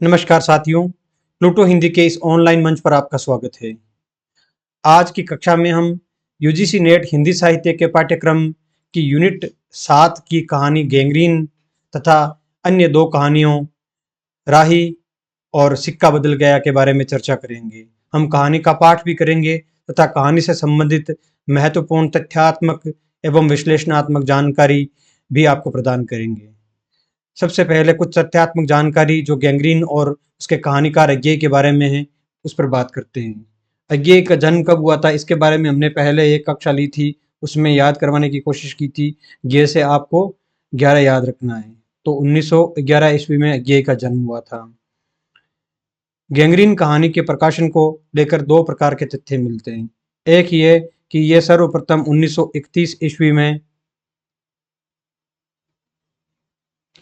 नमस्कार साथियों, प्लूटो हिंदी के इस ऑनलाइन मंच पर आपका स्वागत है। आज की कक्षा में हम यूजीसी नेट हिंदी साहित्य के पाठ्यक्रम की यूनिट 7 की कहानी गैंग्रीन तथा अन्य दो कहानियों राही और सिक्का बदल गया के बारे में चर्चा करेंगे। हम कहानी का पाठ भी करेंगे तथा कहानी से संबंधित महत्वपूर्ण तथ्यात्मक एवं विश्लेषणात्मक जानकारी भी आपको प्रदान करेंगे। सबसे पहले कुछ तथ्यात्मक जानकारी जो गैंग्रीन और उसके कहानीकार अज्ञेय के बारे में है, उस पर बात करते हैं। अज्ञेय का जन्म कब हुआ था, इसके बारे में हमने पहले एक कक्षा ली थी, उसमें याद करवाने की कोशिश की थी। ज्ञेय से आपको 11 याद रखना है। तो 1911 ईस्वी में अज्ञेय का जन्म हुआ था। गैंग्रीन कहानी के प्रकाशन को लेकर दो प्रकार के तथ्य मिलते हैं। एक ये कि यह सर्वप्रथम 1931 ईस्वी में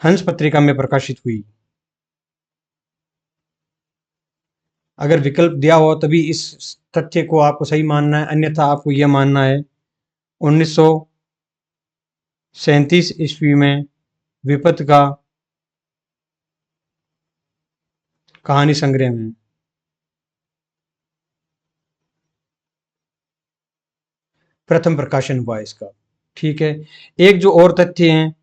हंस पत्रिका में प्रकाशित हुई। अगर विकल्प दिया हो तभी इस तथ्य को आपको सही मानना है, अन्यथा आपको यह मानना है 1937 ईस्वी में विपत का कहानी संग्रह में प्रथम प्रकाशन हुआ इसका। ठीक है। एक जो और तथ्य है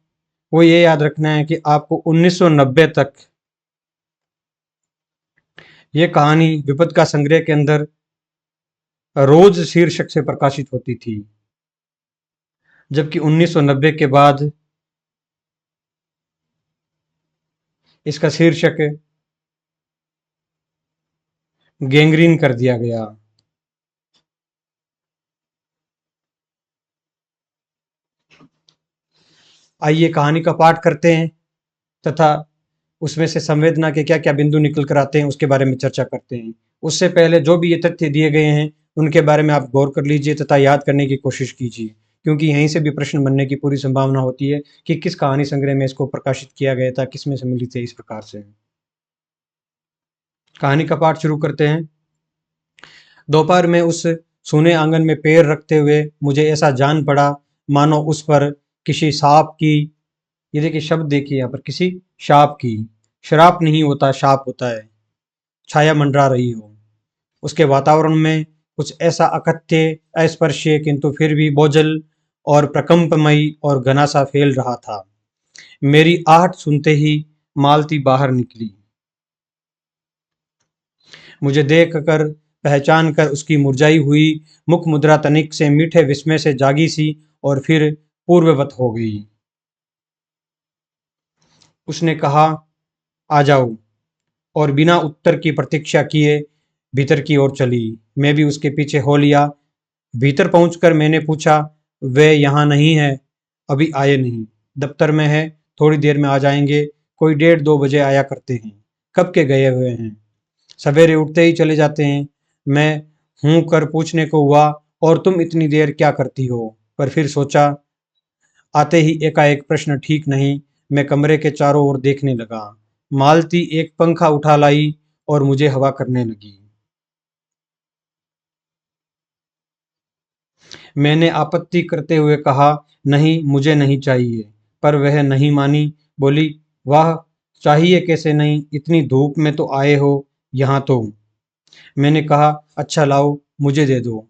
वो ये याद रखना है कि आपको 1990 तक ये कहानी विपत का संग्रह के अंदर रोज शीर्षक से प्रकाशित होती थी, जबकि 1990 के बाद इसका शीर्षक गैंग्रीन कर दिया गया। आइए कहानी का पाठ करते हैं तथा उसमें से संवेदना के क्या क्या बिंदु निकल कर आते हैं उसके बारे में चर्चा करते हैं। उससे पहले जो भी ये तथ्य दिए गए हैं उनके बारे में आप गौर कर लीजिए तथा याद करने की कोशिश कीजिए, क्योंकि यहीं से भी प्रश्न बनने की पूरी संभावना होती है कि किस कहानी संग्रह में इसको प्रकाशित किया गया था, किस में सम्मिलित है। इस प्रकार से कहानी का पाठ शुरू करते हैं। दोपहर में उस सूने आंगन में पैर रखते हुए मुझे ऐसा जान पड़ा मानो उस पर किसी सांप की, ये देखिए शब्द देखिए यहाँ पर, किसी शाप की, शराप नहीं होता शाप होता है, छाया मंडरा रही हो। उसके वातावरण में कुछ ऐसा अकथ्य, अस्पर्शीय किंतु फिर भी बोझल और प्रकंपमयी और घना सा फैल रहा था। मेरी आहट सुनते ही मालती बाहर निकली। मुझे देख कर, पहचान कर उसकी मुरझाई हुई मुख मुद्रा तनिक से मीठे विस्मय से जागी सी और फिर पूर्ववत हो गई। उसने कहा, आ जाओ, और बिना उत्तर की प्रतीक्षा किए भीतर की ओर चली। मैं भी उसके पीछे हो लिया। भीतर पहुंचकर मैंने पूछा, वे यहाँ नहीं है? अभी आए नहीं, दफ्तर में है, थोड़ी देर में आ जाएंगे, कोई 1:30-2 बजे आया करते हैं। कब के गए हुए हैं? सवेरे उठते ही चले जाते हैं। मैं हूं कर पूछने को हुआ, और तुम इतनी देर क्या करती हो? पर फिर सोचा, आते ही एकाएक प्रश्न ठीक नहीं। मैं कमरे के चारों ओर देखने लगा। मालती एक पंखा उठा लाई और मुझे हवा करने लगी। मैंने आपत्ति करते हुए कहा, नहीं, मुझे नहीं चाहिए। पर वह नहीं मानी। बोली, वाह, चाहिए कैसे नहीं, इतनी धूप में तो आए हो यहाँ तो। मैंने कहा, अच्छा लाओ, मुझे दे दो।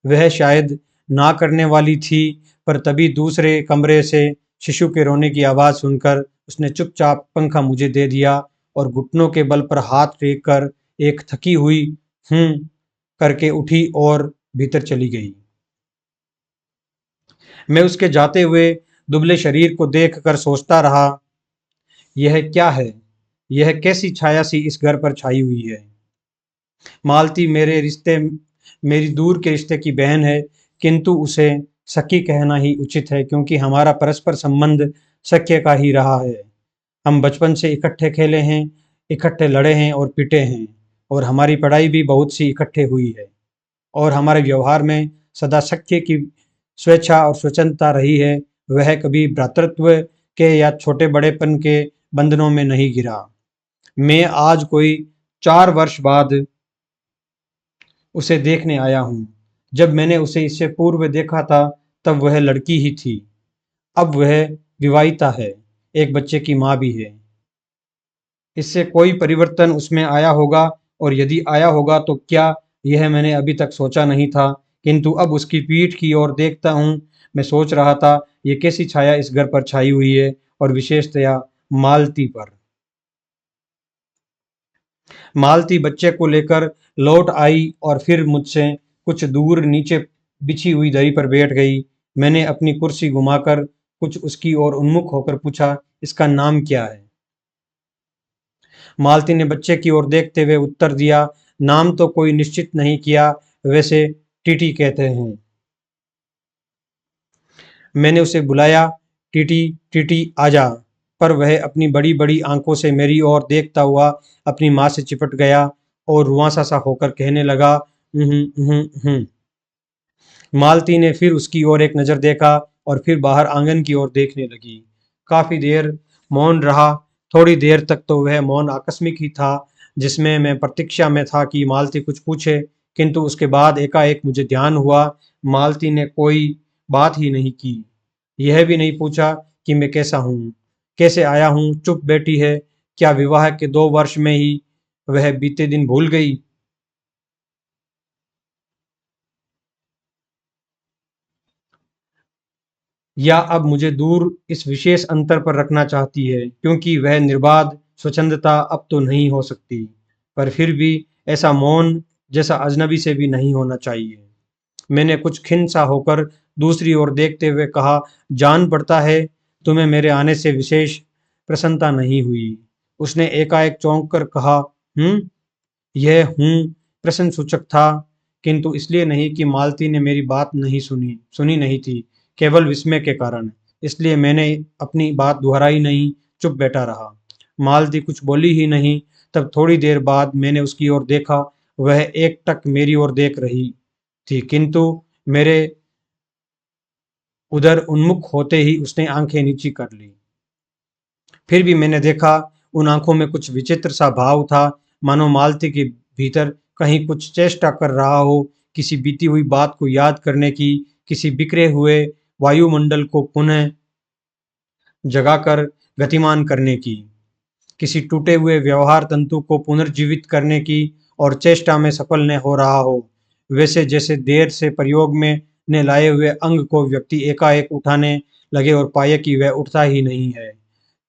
वह शायद ना करने वाली थी, पर तभी दूसरे कमरे से शिशु के रोने की आवाज़ सुनकर उसने चुपचाप पंखा मुझे दे दिया और घुटनों के बल पर हाथ टेक कर एक थकी हुई हूं करके उठी और भीतर चली गई। मैं उसके जाते हुए दुबले शरीर को देखकर सोचता रहा, यह क्या है? यह कैसी छाया सी इस घर पर छाई हुई है? मालती मेरी दूर के रिश्ते की बहन है, किंतु उसे सखी कहना ही उचित है, क्योंकि हमारा परस्पर संबंध सख्य का ही रहा है। हम बचपन से इकट्ठे खेले हैं, इकट्ठे लड़े हैं और पिटे हैं, और हमारी पढ़ाई भी बहुत सी इकट्ठे हुई है, और हमारे व्यवहार में सदा सख्य की स्वेच्छा और स्वतंत्रता रही है। वह कभी भ्रातृत्व के या छोटे बड़ेपन के बंधनों में नहीं गिरा। मैं आज कोई 4 वर्ष बाद उसे देखने आया हूँ। जब मैंने उसे इससे पूर्व देखा था तब वह लड़की ही थी। अब वह विवाहिता है, एक बच्चे की माँ भी है। इससे कोई परिवर्तन उसमें आया होगा, और यदि आया होगा तो क्या, यह मैंने अभी तक सोचा नहीं था। किंतु अब उसकी पीठ की ओर देखता हूँ, मैं सोच रहा था, ये कैसी छाया इस घर पर छाई हुई है, और विशेषतया मालती पर। मालती बच्चे को लेकर लौट आई और फिर मुझसे कुछ दूर नीचे बिछी हुई दरी पर बैठ गई। मैंने अपनी कुर्सी घुमाकर कुछ उसकी ओर उन्मुख होकर पूछा, इसका नाम क्या है? मालती ने बच्चे की ओर देखते हुए उत्तर दिया, नाम तो कोई निश्चित नहीं किया, वैसे टीटी कहते हैं। मैंने उसे बुलाया, टीटी, टीटी आजा, पर वह अपनी बड़ी बड़ी आंखों से मेरी ओर देखता हुआ अपनी माँ से चिपट गया और रुआंसा सा होकर कहने लगा, हम्म। मालती ने फिर उसकी ओर एक नज़र देखा और फिर बाहर आंगन की ओर देखने लगी। काफी देर मौन रहा। थोड़ी देर तक तो वह मौन आकस्मिक ही था, जिसमें मैं प्रतीक्षा में था कि मालती कुछ पूछे, किंतु उसके बाद एकाएक मुझे ध्यान हुआ, मालती ने कोई बात ही नहीं की। यह भी नहीं पूछा कि मैं कैसा हूँ, कैसे आया हूँ, चुप बैठी है। क्या विवाह के 2 वर्ष में ही वह बीते दिन भूल गई? या अब मुझे दूर इस विशेष अंतर पर रखना चाहती है, क्योंकि वह निर्बाध स्वच्छंदता अब तो नहीं हो सकती, पर फिर भी ऐसा मौन जैसा अजनबी से भी नहीं होना चाहिए। मैंने कुछ खिन्न सा होकर दूसरी ओर देखते हुए कहा, जान पड़ता है तुम्हें मेरे आने से विशेष प्रसन्नता नहीं हुई। उसने एकाएक चौंक कर कहा, यह प्रश्न सूचक था, किंतु इसलिए नहीं कि मालती ने मेरी बात नहीं सुनी सुनी नहीं थी, केवल विस्मय के कारण। इसलिए मैंने अपनी बात दोहराई नहीं, चुप बैठा रहा। मालती कुछ बोली ही नहीं। तब थोड़ी देर बाद मैंने उसकी ओर देखा, वह एकटक मेरी ओर देख रही थी, किंतु मेरे उधर उन्मुख होते ही उसने आंखें नीची कर ली। फिर भी मैंने देखा, उन आंखों में कुछ विचित्र सा भाव था, मानो मालती के भीतर कहीं कुछ चेष्टा कर रहा हो, किसी बीती हुई बात को याद करने की, किसी बिखरे हुए वायुमंडल को पुनः जगाकर गतिमान करने की, किसी टूटे हुए व्यवहार तंतु को पुनर्जीवित करने की, और चेष्टा में सफल न हो रहा हो। वैसे जैसे देर से प्रयोग में ने लाए हुए अंग को व्यक्ति एकाएक उठाने लगे और पाए कि वह उठता ही नहीं है।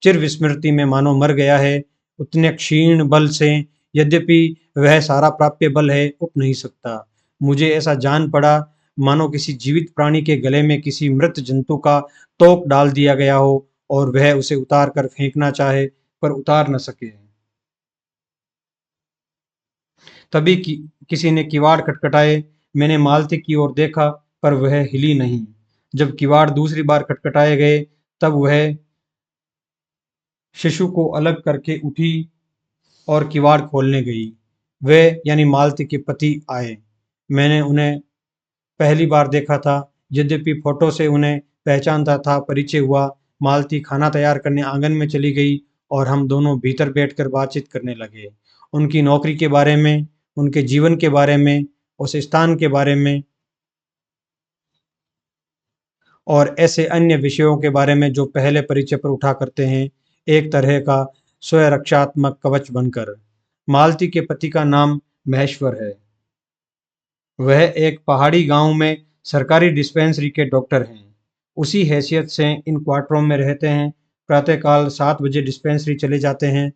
चिर विस्मृति में मानो मर गया है, उतने क्षीण बल से, यद्यपि वह सारा प्राप्य बल है, उठ नहीं सकता। मुझे ऐसा जान पड़ा, मानो किसी जीवित प्राणी के गले में किसी मृत जंतु का तोक डाल दिया गया हो, और वह उसे उतार कर फेंकना चाहे, पर उतार न सके। तभी किसी ने किवाड़ खटखटाए। मैंने मालती की ओर देखा, पर वह हिली नहीं। जब किवाड़ दूसरी बार खटखटाए गए, तब वह शिशु को अलग करके उठी और किवाड़ खोलने गई। वे यानी मालती के पति आए। मैंने उन्हें पहली बार देखा था, यद्यपि फोटो से उन्हें पहचानता था, परिचय हुआ। मालती खाना तैयार करने आंगन में चली गई और हम दोनों भीतर बैठकर बातचीत करने लगे। उनकी नौकरी के बारे में, उनके जीवन के बारे में, उस स्थान के बारे में, और ऐसे अन्य विषयों के बारे में जो पहले परिचय पर उठा करते हैं, एक तरह का स्वरक्षात्मक कवच बनकर। मालती के पति का नाम महेश्वर है। वह एक पहाड़ी गांव में सरकारी डिस्पेंसरी के डॉक्टर हैं। उसी हैसियत से इन क्वार्टरों में रहते हैं। प्रातःकाल 7 बजे डिस्पेंसरी चले जाते हैं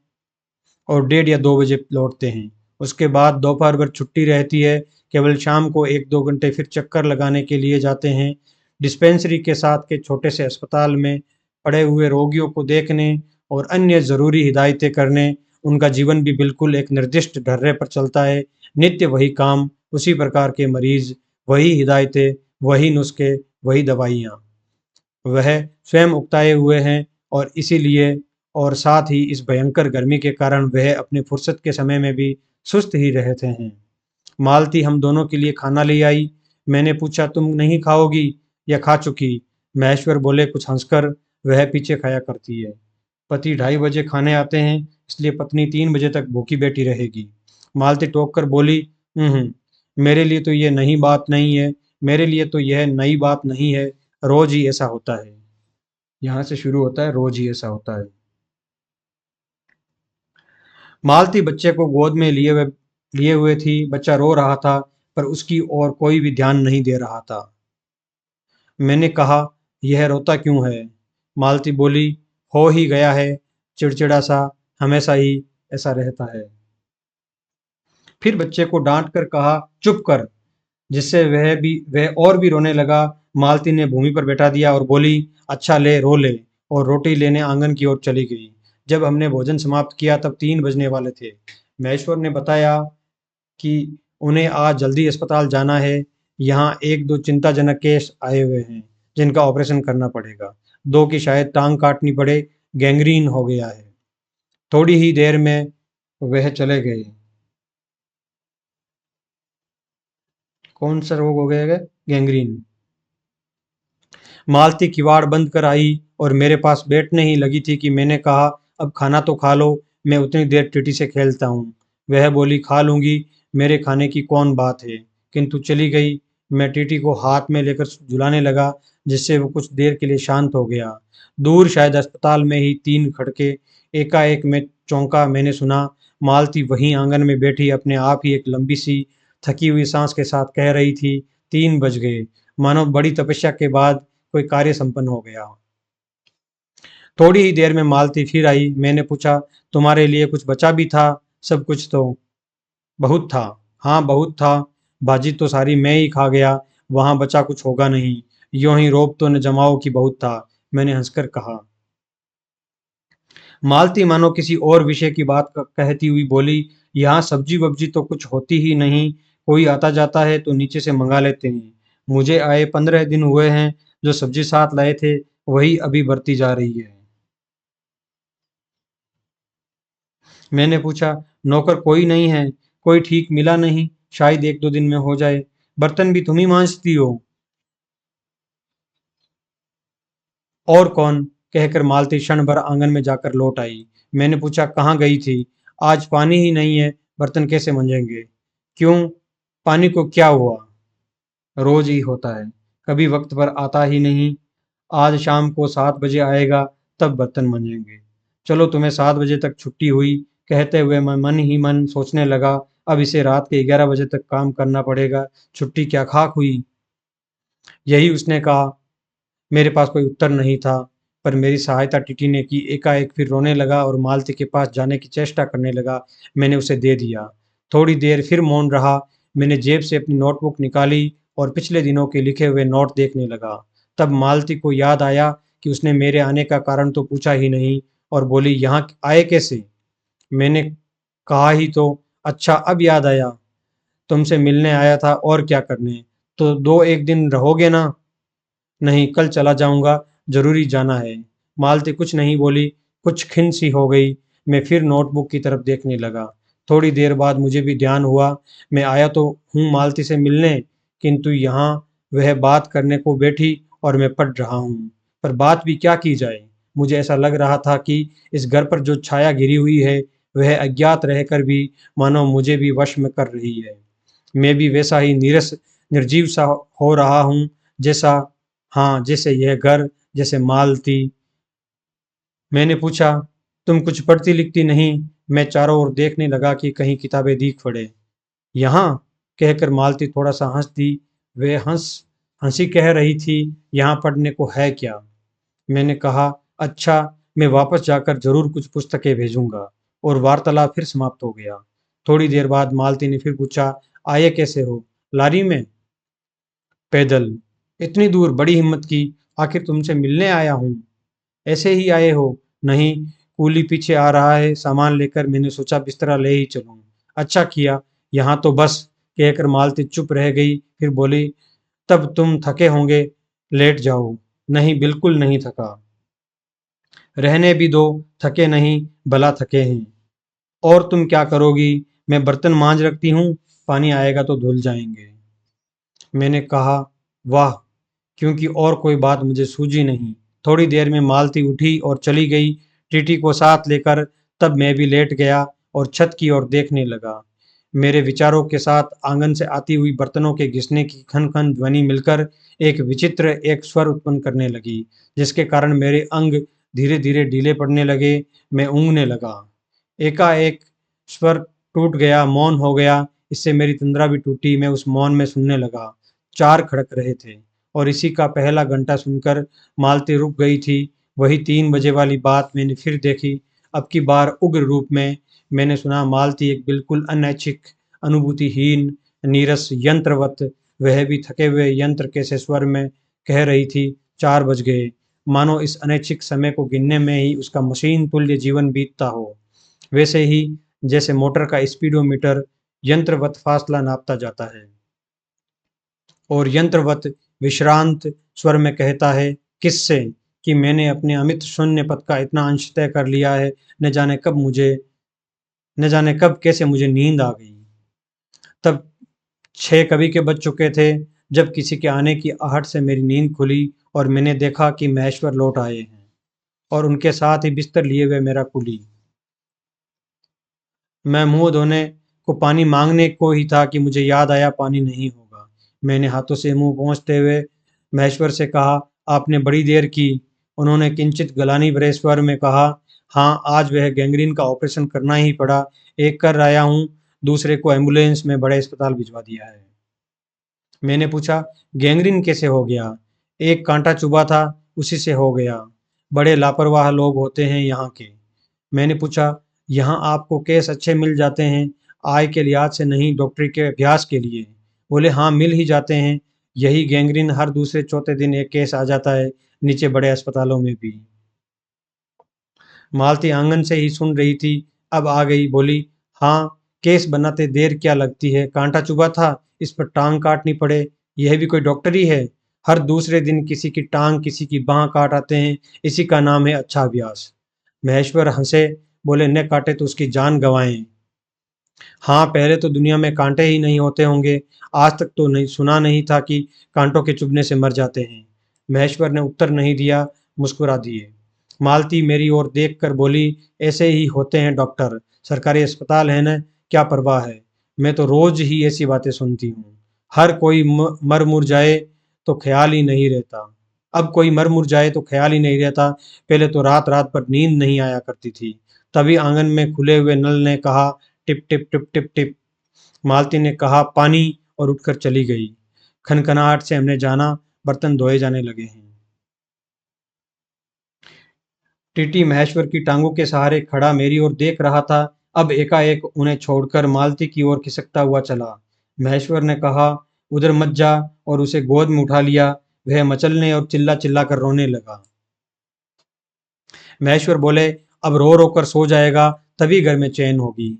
और 1:30 या 2 बजे लौटते हैं। उसके बाद दोपहर भर छुट्टी रहती है। केवल शाम को 1-2 घंटे फिर चक्कर लगाने के लिए जाते हैं। डिस्पेंसरी के साथ के छोटे से अस्पताल में पड़े हुए रोगियों को देखने और अन्य ज़रूरी हिदायतें करने। उनका जीवन भी बिल्कुल एक निर्दिष्ट ढर्रे पर चलता है। नित्य वही काम, उसी प्रकार के मरीज, वही हिदायतें, वही नुस्खे, वही दवाइयाँ। वह स्वयं उकताए हुए हैं, और इसीलिए और साथ ही इस भयंकर गर्मी के कारण वह अपनी फुर्सत के समय में भी सुस्त ही रहते हैं। मालती हम दोनों के लिए खाना ले आई। मैंने पूछा, तुम नहीं खाओगी या खा चुकी? महेश्वर बोले कुछ हंसकर, वह पीछे खाया करती है। पति 2:30 बजे खाने आते हैं, इसलिए पत्नी 3 बजे तक भूखी बैठी रहेगी। मालती टोक कर बोली, मेरे लिए तो ये नई बात नहीं है, मेरे लिए तो यह नई बात नहीं है, रोज ही ऐसा होता है। यहाँ से शुरू होता है, रोज ही ऐसा होता है। मालती बच्चे को गोद में लिए हुए थी। बच्चा रो रहा था, पर उसकी ओर कोई भी ध्यान नहीं दे रहा था। मैंने कहा, यह रोता क्यों है? मालती बोली, हो ही गया है, चिड़चिड़ा सा, हमेशा ही ऐसा रहता है। फिर बच्चे को डांट कर कहा, चुप कर, जिससे वह और भी रोने लगा। मालती ने भूमि पर बैठा दिया और बोली, अच्छा ले, रो ले, और रोटी लेने आंगन की ओर चली गई। जब हमने भोजन समाप्त किया तब 3 बजने वाले थे। महेश्वर ने बताया कि उन्हें आज जल्दी अस्पताल जाना है। यहाँ एक दो चिंताजनक केस आए हुए हैं, जिनका ऑपरेशन करना पड़ेगा। दो की शायद टांग काटनी पड़े, गैंग्रीन हो गया है। थोड़ी ही देर में वह चले गए। कौन सा रोग हो गया है? गैंग्रीन। मालती किवाड़ बंद कर आई और मेरे पास बैठने ही लगी थी कि मैंने कहा, अब खाना तो खा लो, मैं उतनी देर टीटी से खेलता हूँ। वह बोली, खा लूंगी, मेरे खाने की कौन बात है, किंतु चली गई। मैं टीटी को हाथ में लेकर झुलाने लगा, जिससे वो कुछ देर के लिए शांत हो गया। दूर शायद अस्पताल में ही 3 खड़के। एकाएक मैं चौंका। मैंने सुना मालती वहीं आंगन में बैठी अपने आप ही एक लंबी सी थकी हुई सांस के साथ कह रही थी, 3 बज गए, मानो बड़ी तपस्या के बाद कोई कार्य संपन्न हो गया। थोड़ी ही देर में मालती फिर आई। मैंने पूछा, तुम्हारे लिए कुछ बचा भी था? सब कुछ तो? बहुत था। हाँ, बहुत था। भाजी तो सारी मैं ही खा गया, वहां बचा कुछ होगा नहीं। यूं ही रोब तो न जमाओ कि बहुत था, मैंने हंसकर कहा। मालती मानो किसी और विषय की बात कहती हुई बोली, यहाँ सब्जी वब्जी तो कुछ होती ही नहीं, कोई आता जाता है तो नीचे से मंगा लेते हैं। मुझे आए 15 दिन हुए हैं, जो सब्जी साथ लाए थे वही अभी बरती जा रही है। मैंने पूछा, नौकर कोई नहीं है? कोई ठीक मिला नहीं? शायद 1-2 दिन में हो जाए। बर्तन भी तुम ही मांजती हो? और कौन? कहकर मालती क्षण भर आंगन में जाकर लौट आई। मैंने पूछा, कहाँ गई थी? आज पानी ही नहीं है, बर्तन कैसे मंजेंगे? क्यों, पानी को क्या हुआ? रोज ही होता है, कभी वक्त पर आता ही नहीं। आज शाम को 7 बजे आएगा, तब बर्तन मंजेंगे। चलो, तुम्हें 7 बजे तक छुट्टी हुई। कहते हुए मैं मन ही मन सोचने लगा, अब इसे रात के 11 बजे तक काम करना पड़ेगा। छुट्टी क्या खाक हुई? यही उसने कहा। मेरे पास कोई उत्तर नहीं था, पर मेरी सहायता टीटी ने की। एकाएक फिर रोने लगा और मालती के पास जाने की चेष्टा करने लगा। मैंने उसे दे दिया। थोड़ी देर फिर मौन रहा। मैंने जेब से अपनी नोटबुक निकाली और पिछले दिनों के लिखे हुए नोट देखने लगा। तब मालती को याद आया कि उसने मेरे आने का कारण तो पूछा ही नहीं, और बोली, यहाँ आए कैसे? मैंने कहा ही तो। अच्छा, अब याद आया, तुमसे मिलने आया था, और क्या करने? तो 2-1 दिन रहोगे ना? नहीं, कल चला जाऊंगा, जरूरी जाना है। मालती कुछ नहीं बोली, कुछ खिन्न सी हो गई। मैं फिर नोटबुक की तरफ देखने लगा। थोड़ी देर बाद मुझे भी ध्यान हुआ, मैं आया तो हूँ मालती से मिलने, किंतु यहाँ वह बात करने को बैठी और मैं पढ़ रहा हूँ। पर बात भी क्या की जाए? मुझे ऐसा लग रहा था कि इस घर पर जो छाया घिरी हुई है, वह अज्ञात रहकर भी मानो मुझे भी वश में कर रही है। मैं भी वैसा ही नीरस निर्जीव सा हो रहा हूँ, जैसा, हाँ, जैसे यह घर, जैसे मालती। मैंने पूछा, तुम कुछ पढ़ती लिखती नहीं? मैं चारों ओर देखने लगा कि कहीं किताबें दिख पड़े। यहाँ, कहकर मालती थोड़ा सा हंस दी। वे हंसी कह रही थी, यहाँ पढ़ने को है क्या? मैंने कहा, अच्छा, मैं वापस जाकर जरूर कुछ पुस्तकें भेजूंगा। और वार्तालाप फिर समाप्त हो गया। थोड़ी देर बाद मालती ने फिर पूछा, आए कैसे हो? लारी में? पैदल? इतनी दूर, बड़ी हिम्मत की। आखिर तुमसे मिलने आया हूँ। ऐसे ही आए हो? नहीं, कूली पीछे आ रहा है सामान लेकर, मैंने सोचा बिस्तरा ले ही चलूं। अच्छा किया। यहाँ तो बस, कहकर मालती चुप रह गई। फिर बोली, तब तुम थके होंगे, लेट जाओ। नहीं, बिल्कुल नहीं थका। रहने भी दो, थके नहीं, भला थके हैं। और तुम क्या करोगी? मैं बर्तन मांज रखती हूँ, पानी आएगा तो धुल जाएंगे। मैंने कहा, वाह, क्योंकि और कोई बात मुझे सूझी नहीं। थोड़ी देर में मालती उठी और चली गई, टीटी को साथ लेकर। तब मैं भी लेट गया और छत की ओर देखने लगा। मेरे विचारों के साथ आंगन से आती हुई बर्तनों के घिसने की खन खन ध्वनि मिलकर एक विचित्र एक स्वर उत्पन्न करने लगी, जिसके कारण मेरे अंग धीरे धीरे ढीले पड़ने लगे। मैं ऊँघने लगा। एकाएक स्वर टूट गया, मौन हो गया। इससे मेरी तंद्रा भी टूटी। मैं उस मौन में सुनने लगा। 4 खड़क रहे थे और इसी का पहला घंटा सुनकर मालती रुक गई थी। वही 3 बजे वाली बात मैंने फिर देखी, अब की बार उग्र रूप में। मैंने सुना मालती एक बिल्कुल अनैच्छिक, अनुभूतिहीन, नीरस यंत्रवत, वह भी थके हुए यंत्र के से स्वर में कह रही थी, 4 बज गए। मानो इस अनैच्छिक समय को गिनने में ही उसका मशीन तुल्य जीवन बीतता हो। वैसे ही जैसे मोटर का स्पीडोमीटर यंत्रवत फासला नापता जाता है और यंत्रवत विश्रांत स्वर में कहता है, किससे, कि मैंने अपने अमित शून्य पथ का इतना अंश तय कर लिया है। न जाने कब कैसे मुझे नींद आ गई। तब 6 कभी के बज चुके थे जब किसी के आने की आहट से मेरी नींद खुली और मैंने देखा कि महेश्वर लौट आए हैं और उनके साथ ही बिस्तर लिए हुए मेरा कुली। मैं मुंह धोने को पानी मांगने को ही था कि मुझे याद आया पानी नहीं होगा। मैंने हाथों से मुंह पोंछते हुए महेश्वर से कहा, आपने बड़ी देर की। उन्होंने किंचित गलानी भरे स्वर में कहा, हाँ, आज वह गैंग्रीन का ऑपरेशन करना ही पड़ा। एक कर आया हूँ, दूसरे को एम्बुलेंस में बड़े अस्पताल भिजवा दिया है। मैंने पूछा, गैंग्रीन कैसे हो गया? एक कांटा चुभा था, उसी से हो गया। बड़े लापरवाह लोग होते हैं यहाँ के। मैंने पूछा, यहाँ आपको केस अच्छे मिल जाते हैं, आय के लिहाज से नहीं, डॉक्टरी के अभ्यास के लिए? बोले, हाँ, मिल ही जाते हैं। यही गैंग्रीन हर दूसरे चौथे दिन एक केस आ जाता है, नीचे बड़े अस्पतालों में भी। मालती आंगन से ही सुन रही थी, अब आ गई, बोली, हाँ, केस बनाते देर क्या लगती है? कांटा चुभा था, इस पर टांग काटनी पड़े, यह भी कोई डॉक्टरी है? हर दूसरे दिन किसी की टांग, किसी की बांह काट आते हैं, इसी का नाम है अच्छा अभ्यास। महेश्वर हंसे, बोले, न काटे तो उसकी जान गंवाएं। हाँ, पहले तो दुनिया में कांटे ही नहीं होते होंगे, आज तक तो नहीं सुना नहीं था कि कांटों के चुभने से मर जाते हैं। महेश्वर ने उत्तर नहीं दिया, मुस्कुरा दिए। मालती मेरी ओर देख कर बोली, ऐसे ही होते हैं डॉक्टर, सरकारी अस्पताल है न, क्या परवाह है। मैं तो रोज ही ऐसी बातें सुनती हूँ। हर कोई मर मुर जाए तो ख्याल ही नहीं रहता। अब कोई मर मुर जाए तो ख्याल ही नहीं रहता। पहले तो रात रात पर नींद नहीं आया करती थी। तभी आंगन में खुले हुए नल ने कहा, टिप टिप टिप टिप टिप। मालती ने कहा, पानी, और उठकर चली गई। खनखनाहट से हमने जाना, बर्तन धोए जाने लगे हैं। टीटी महेश्वर की टांगों के सहारे खड़ा मेरी ओर देख रहा था, अब एकाएक उन्हें छोड़कर मालती की ओर खिसकता हुआ चला। महेश्वर ने कहा, उधर मत जा, और उसे गोद में उठा लिया। वह मचलने और चिल्ला चिल्ला कर रोने लगा। महेश्वर बोले, अब रो रो कर सो जाएगा, तभी घर में चैन होगी।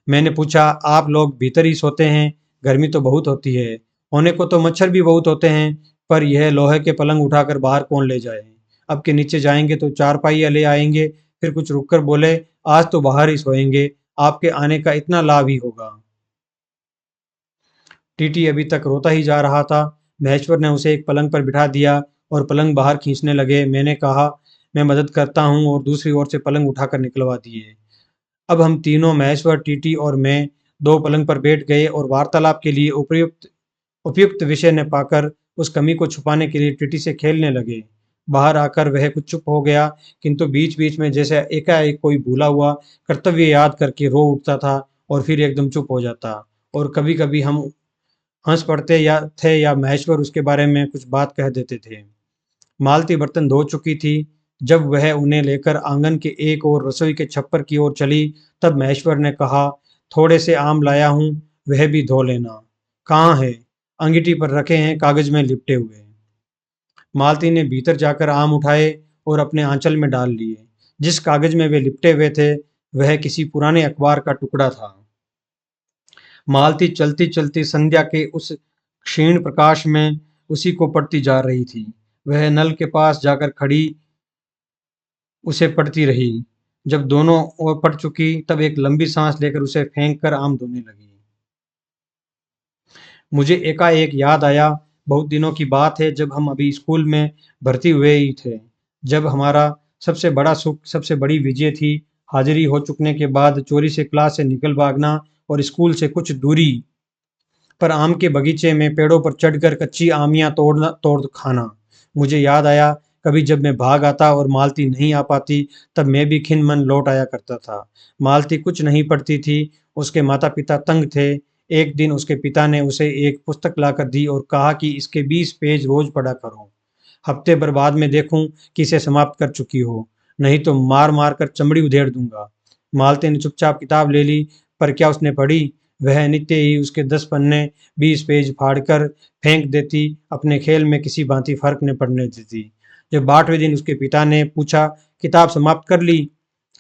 मैंने पूछा, आप लोग भीतर ही सोते हैं? गर्मी तो बहुत होती है। होने को तो मच्छर भी बहुत होते हैं, पर यह लोहे के पलंग उठाकर बाहर कौन ले जाए? अब के नीचे जाएंगे तो चारपाई ले आएंगे। फिर कुछ रुककर बोले, आज तो बाहर ही सोएंगे, आपके आने का इतना लाभ ही होगा। टीटी अभी तक रोता ही जा रहा था। महेश्वर ने उसे एक पलंग पर बिठा दिया और पलंग बाहर खींचने लगे। मैंने कहा, मैं मदद करता हूँ, और दूसरी ओर से पलंग उठाकर निकलवा दिए। अब हम तीनों, महेश्वर, टीटी और मैं, 2 पलंग पर बैठ गए और वार्तालाप के लिए उपयुक्त उपयुक्त विषय न पाकर उस कमी को छुपाने के लिए टीटी से खेलने लगे। बाहर आकर वह कुछ चुप हो गया, किंतु बीच बीच में जैसे एकाएक कोई भूला हुआ कर्तव्य याद करके रो उठता था और फिर एकदम चुप हो जाता। और कभी कभी हम हंस पड़ते या महेश्वर उसके बारे में कुछ बात कह देते थे। मालती बर्तन धो चुकी थी। जब वह उन्हें लेकर आंगन के एक और रसोई के छप्पर की ओर चली, तब महेश्वर ने कहा, थोड़े से आम लाया हूं, वह भी धो लेना। कहाँ है? अंगीठी पर रखे हैं, कागज में लिपटे हुए। मालती ने भीतर जाकर आम उठाए और अपने आंचल में डाल लिए। जिस कागज में वे लिपटे हुए थे, वह किसी पुराने अखबार का टुकड़ा था। मालती चलती चलती संध्या के उस क्षीण प्रकाश में उसी को पढ़ती जा रही थी। वह नल के पास जाकर खड़ी उसे पढ़ती रही। जब दोनों ओर पढ़ चुकी, तब एक लंबी सांस लेकर उसे फेंक कर आम धोने लगी। मुझे एकाएक याद आया, बहुत दिनों की बात है, जब हम अभी स्कूल में भर्ती हुए ही थे। जब हमारा सबसे बड़ा सुख, सबसे बड़ी विजय थी, हाजिरी हो चुकने के बाद चोरी से क्लास से निकल भागना और स्कूल से कुछ दूरी पर आम के बगीचे में पेड़ों पर चढ़कर कच्ची आमियां तोड़ खाना। मुझे याद आया, कभी जब मैं भाग आता और मालती नहीं आ पाती, तब मैं भी खिन्न मन लौट आया करता था। मालती कुछ नहीं पढ़ती थी, उसके माता-पिता तंग थे। एक दिन उसके पिता ने उसे एक पुस्तक लाकर दी और कहा कि इसके 20 पेज रोज पढ़ा करो। हफ्ते भर बाद में देखूं कि इसे समाप्त कर चुकी हो, नहीं तो मार-मार कर चमड़ी उधेड़ दूंगा। मालती ने चुपचाप किताब ले ली, पर क्या उसने पढ़ी? वह नित्य ही उसके 10 पन्ने 20 पेज फाड़कर फेंक देती, अपने खेल में किसी भांति फर्क न पड़ने देती। जब 8वें दिन उसके पिता ने पूछा, किताब समाप्त कर ली?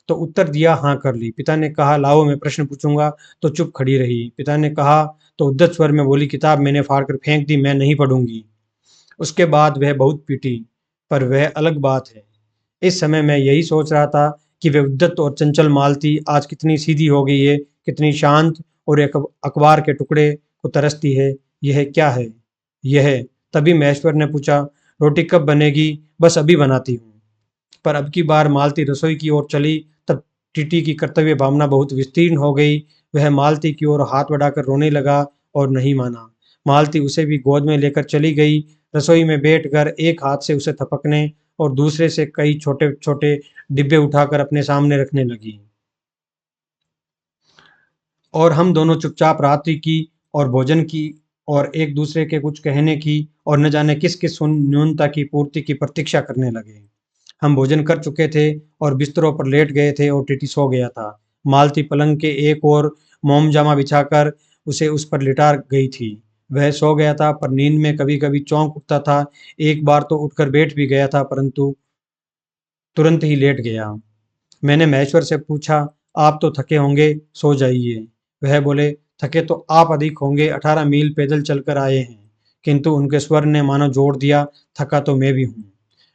तो उत्तर दिया, हाँ कर ली। पिता ने कहा, लाओ मैं प्रश्न पूछूंगा, तो चुप खड़ी रही। पिता ने कहा तो उद्धत स्वर में बोली, किताब मैंने फाड़ कर फेंक दी, मैं नहीं पढ़ूंगी। उसके बाद वह बहुत पीटी, पर वह अलग बात है। इस समय मैं यही सोच रहा था कि वह उद्धत और चंचल मालती आज कितनी सीधी हो गई है, कितनी शांत और एक अखबार के टुकड़े को तरसती है। यह क्या है? यह तभी महेश्वर ने पूछा, रोटी कब बनेगी? बस अभी बनाती हूँ। पर अब की बार मालती रसोई की ओर चली, तब टीटी की कर्तव्य भावना बहुत विस्तीर्ण हो गई। वह मालती की ओर हाथ बढ़ाकर रोने लगा और नहीं माना। मालती उसे भी गोद में लेकर चली गई। रसोई में बैठकर एक हाथ से उसे थपकने और दूसरे से कई छोटे छोटे डिब्बे उठाकर अपने सामने रखने लगी। और हम दोनों चुपचाप रात्रि की और भोजन की और एक दूसरे के कुछ कहने की और न जाने किस किस न्यूनता की पूर्ति की प्रतीक्षा करने लगे। हम भोजन कर चुके थे और बिस्तरों पर लेट गए थे और टीटी सो गया था। मालती पलंग के एक ओर मोमजामा बिछाकर उसे उस पर लिटा गई थी। वह सो गया था, पर नींद में कभी कभी चौंक उठता था। एक बार तो उठकर बैठ भी गया था, परंतु तुरंत ही लेट गया। मैंने महेश्वर से पूछा, आप तो थके होंगे, सो जाइए। वह बोले, थके तो आप अधिक होंगे, 18 मील पैदल चलकर आए हैं। किंतु उनके स्वर ने मानो जोड़ दिया, थका तो मैं भी हूँ।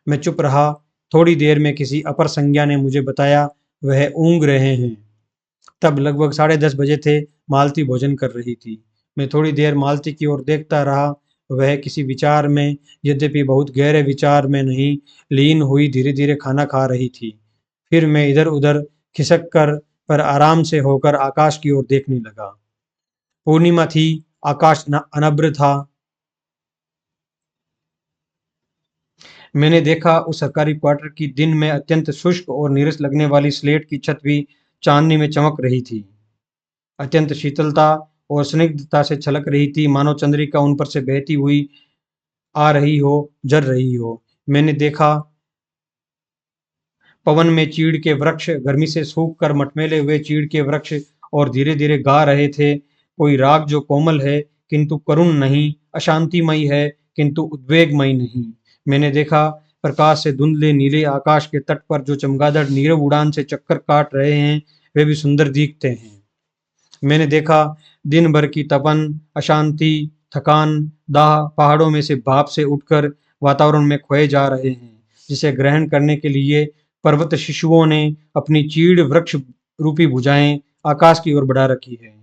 मैं चुप रहा। थोड़ी देर में किसी अपर संज्ञा ने मुझे बताया, वह ऊँग रहे हैं। तब लगभग 10:30 बजे थे। मालती भोजन कर रही थी। मैं थोड़ी देर मालती की ओर देखता रहा। वह किसी विचार में, यद्यपि बहुत गहरे विचार में नहीं, लीन हुई धीरे धीरे खाना खा रही थी। फिर मैं इधर उधर खिसक कर पर आराम से होकर आकाश की ओर देखने लगा। पूर्णिमा थी, आकाश अनभ्र था। मैंने देखा उस सरकारी क्वार्टर की दिन में अत्यंत शुष्क और नीरस लगने वाली स्लेट की छत भी चांदनी में चमक रही थी। अत्यंत शीतलता और स्निग्धता से छलक रही थी, मानो चंद्रिका उन पर से बहती हुई आ रही हो, जल रही हो। मैंने देखा पवन में चीड़ के वृक्ष गर्मी से सूख कर मटमेले हुए चीड़ के वृक्ष और धीरे धीरे गा रहे थे, कोई राग जो कोमल है किंतु करुण नहीं, अशांतिमयी है किंतु उद्वेगमयी नहीं। मैंने देखा प्रकाश से धुंधले नीले आकाश के तट पर जो चमगादड़ नीरव उड़ान से चक्कर काट रहे हैं, वे भी सुंदर दिखते हैं। मैंने देखा दिन भर की तपन, अशांति, थकान, दाह पहाड़ों में से भाप से उठकर वातावरण में खोए जा रहे हैं, जिसे ग्रहण करने के लिए पर्वत शिशुओं ने अपनी चीड़ वृक्ष रूपी भुजाएं आकाश की ओर बढ़ा रखी है।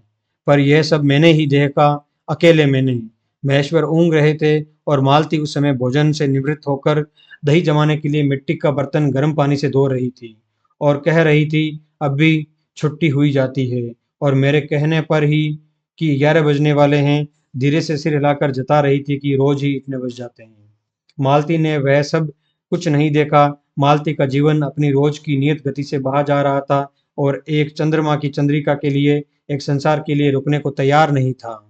पर यह सब मैंने ही देखा, अकेले मैंने। महेश्वर ऊँग रहे थे और मालती उस समय भोजन से निवृत्त होकर दही जमाने के लिए मिट्टी का बर्तन गर्म पानी से धो रही थी और कह रही थी, अब भी छुट्टी हुई जाती है। और मेरे कहने पर ही कि 11 बजने वाले हैं, धीरे से सिर हिलाकर जता रही थी कि रोज ही इतने बज जाते हैं। मालती ने वह सब कुछ नहीं देखा। मालती का जीवन अपनी रोज की नियत गति से बहा जा रहा था और एक चंद्रमा की चंद्रिका के लिए, एक संसार के लिए रुकने को तैयार नहीं था।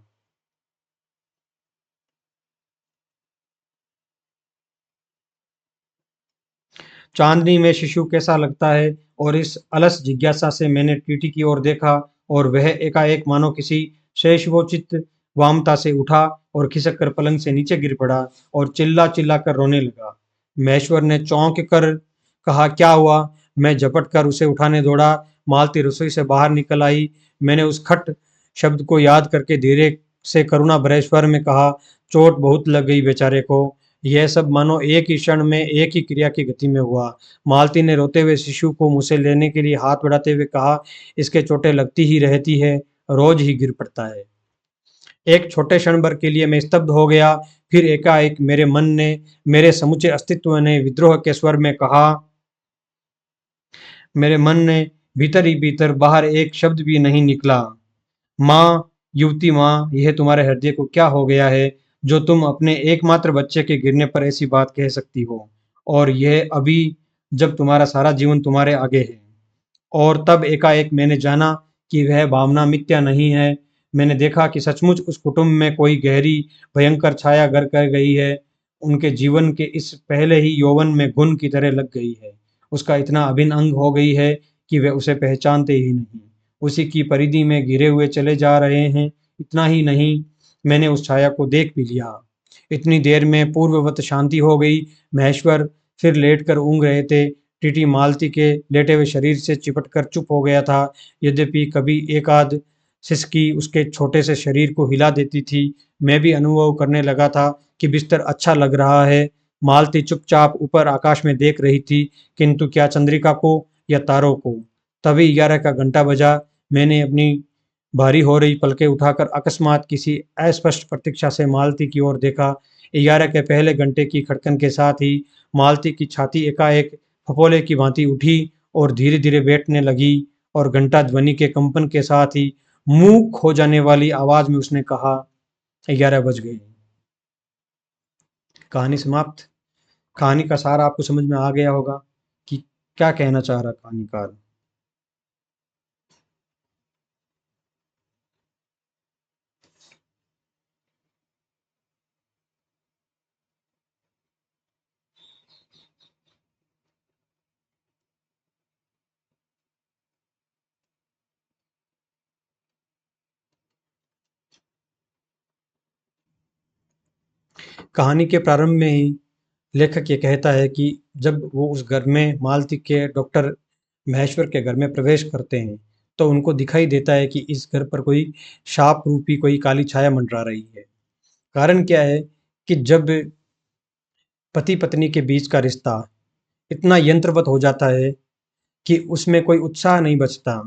चांदनी में शिशु कैसा लगता है, और इस अलस जिज्ञासा से मैंने टीटी की ओर देखा और वह एकाएक मानो किसी शेषवोचित वामता से उठा और खिसक कर पलंग से नीचे गिर पड़ा और चिल्ला चिल्ला कर रोने लगा। महेश्वर ने चौंक कर कहा, क्या हुआ? मैं झपट कर उसे उठाने दौड़ा। मालती रसोई से बाहर निकल आई। मैंने उस खट शब्द को याद करके धीरे से करुणा भरे स्वर में कहा, चोट बहुत लग गई बेचारे को। यह सब मानो एक ही क्षण में एक ही क्रिया की गति में हुआ। मालती ने रोते हुए शिशु को मुझसे लेने के लिए हाथ बढ़ाते हुए कहा, इसके चोटें लगती ही रहती है, रोज ही गिर पड़ता है। एक छोटे क्षण भर के लिए मैं स्तब्ध हो गया। फिर एकाएक मेरे मन ने, मेरे समुचे अस्तित्व ने विद्रोह के स्वर में कहा, मेरे मन ने भीतर ही भीतर, बाहर एक शब्द भी नहीं निकला, माँ, युवती माँ, यह तुम्हारे हृदय को क्या हो गया है जो तुम अपने एकमात्र बच्चे के गिरने पर ऐसी बात कह सकती हो? और यह अभी जब तुम्हारा सारा जीवन तुम्हारे आगे है। और तब एकाएक मैंने जाना कि वह भावना मिथ्या नहीं है। मैंने देखा कि सचमुच उस कुटुंब में कोई गहरी, भयंकर छाया घर कर गई है। उनके जीवन के इस पहले ही यौवन में घुन की तरह लग गई है। उसका इतना अभिन्न अंग हो गई है कि वे उसे पहचानते ही नहीं। उसी की परिधि में घिरे हुए चले जा रहे हैं। इतना ही नहीं, मैंने उस छाया को देख भी लिया। इतनी देर में पूर्ववत शांति हो गई। महेश्वर फिर लेटकर ऊँघ रहे थे। टीटी मालती के लेटे हुए शरीर से चिपटकर चुप हो गया था। यद्यपि कभी एक आध सिसकी उसके छोटे से शरीर को हिला देती थी। मैं भी अनुभव करने लगा था कि बिस्तर अच्छा लग रहा है। मालती चुपचाप ऊपर आकाश में देख रही थी, किंतु क्या चंद्रिका को या तारों को। तभी 11 का घंटा बजा। मैंने अपनी भारी हो रही पलकें उठाकर अकस्मात किसी अस्पष्ट प्रतीक्षा से मालती की ओर देखा। 11 के पहले घंटे की खड़कन के साथ ही मालती की छाती एकाएक फफोले की भांति उठी और धीरे धीरे बैठने लगी। और घंटा ध्वनि के कंपन के साथ ही मुंह खो जाने वाली आवाज में उसने कहा, 11 बज गए। कहानी समाप्त। कहानी का सार आपको समझ में आ गया होगा कि क्या कहना चाह रहा कहानीकार। कहानी के प्रारंभ में ही लेखक ये कहता है कि जब वो उस घर में मालती के डॉक्टर महेश्वर के घर में प्रवेश करते हैं, तो उनको दिखाई देता है कि इस घर पर कोई शाप रूपी कोई काली छाया मंडरा रही है। कारण क्या है कि जब पति पत्नी के बीच का रिश्ता इतना यंत्रवत हो जाता है कि उसमें कोई उत्साह नहीं बचता,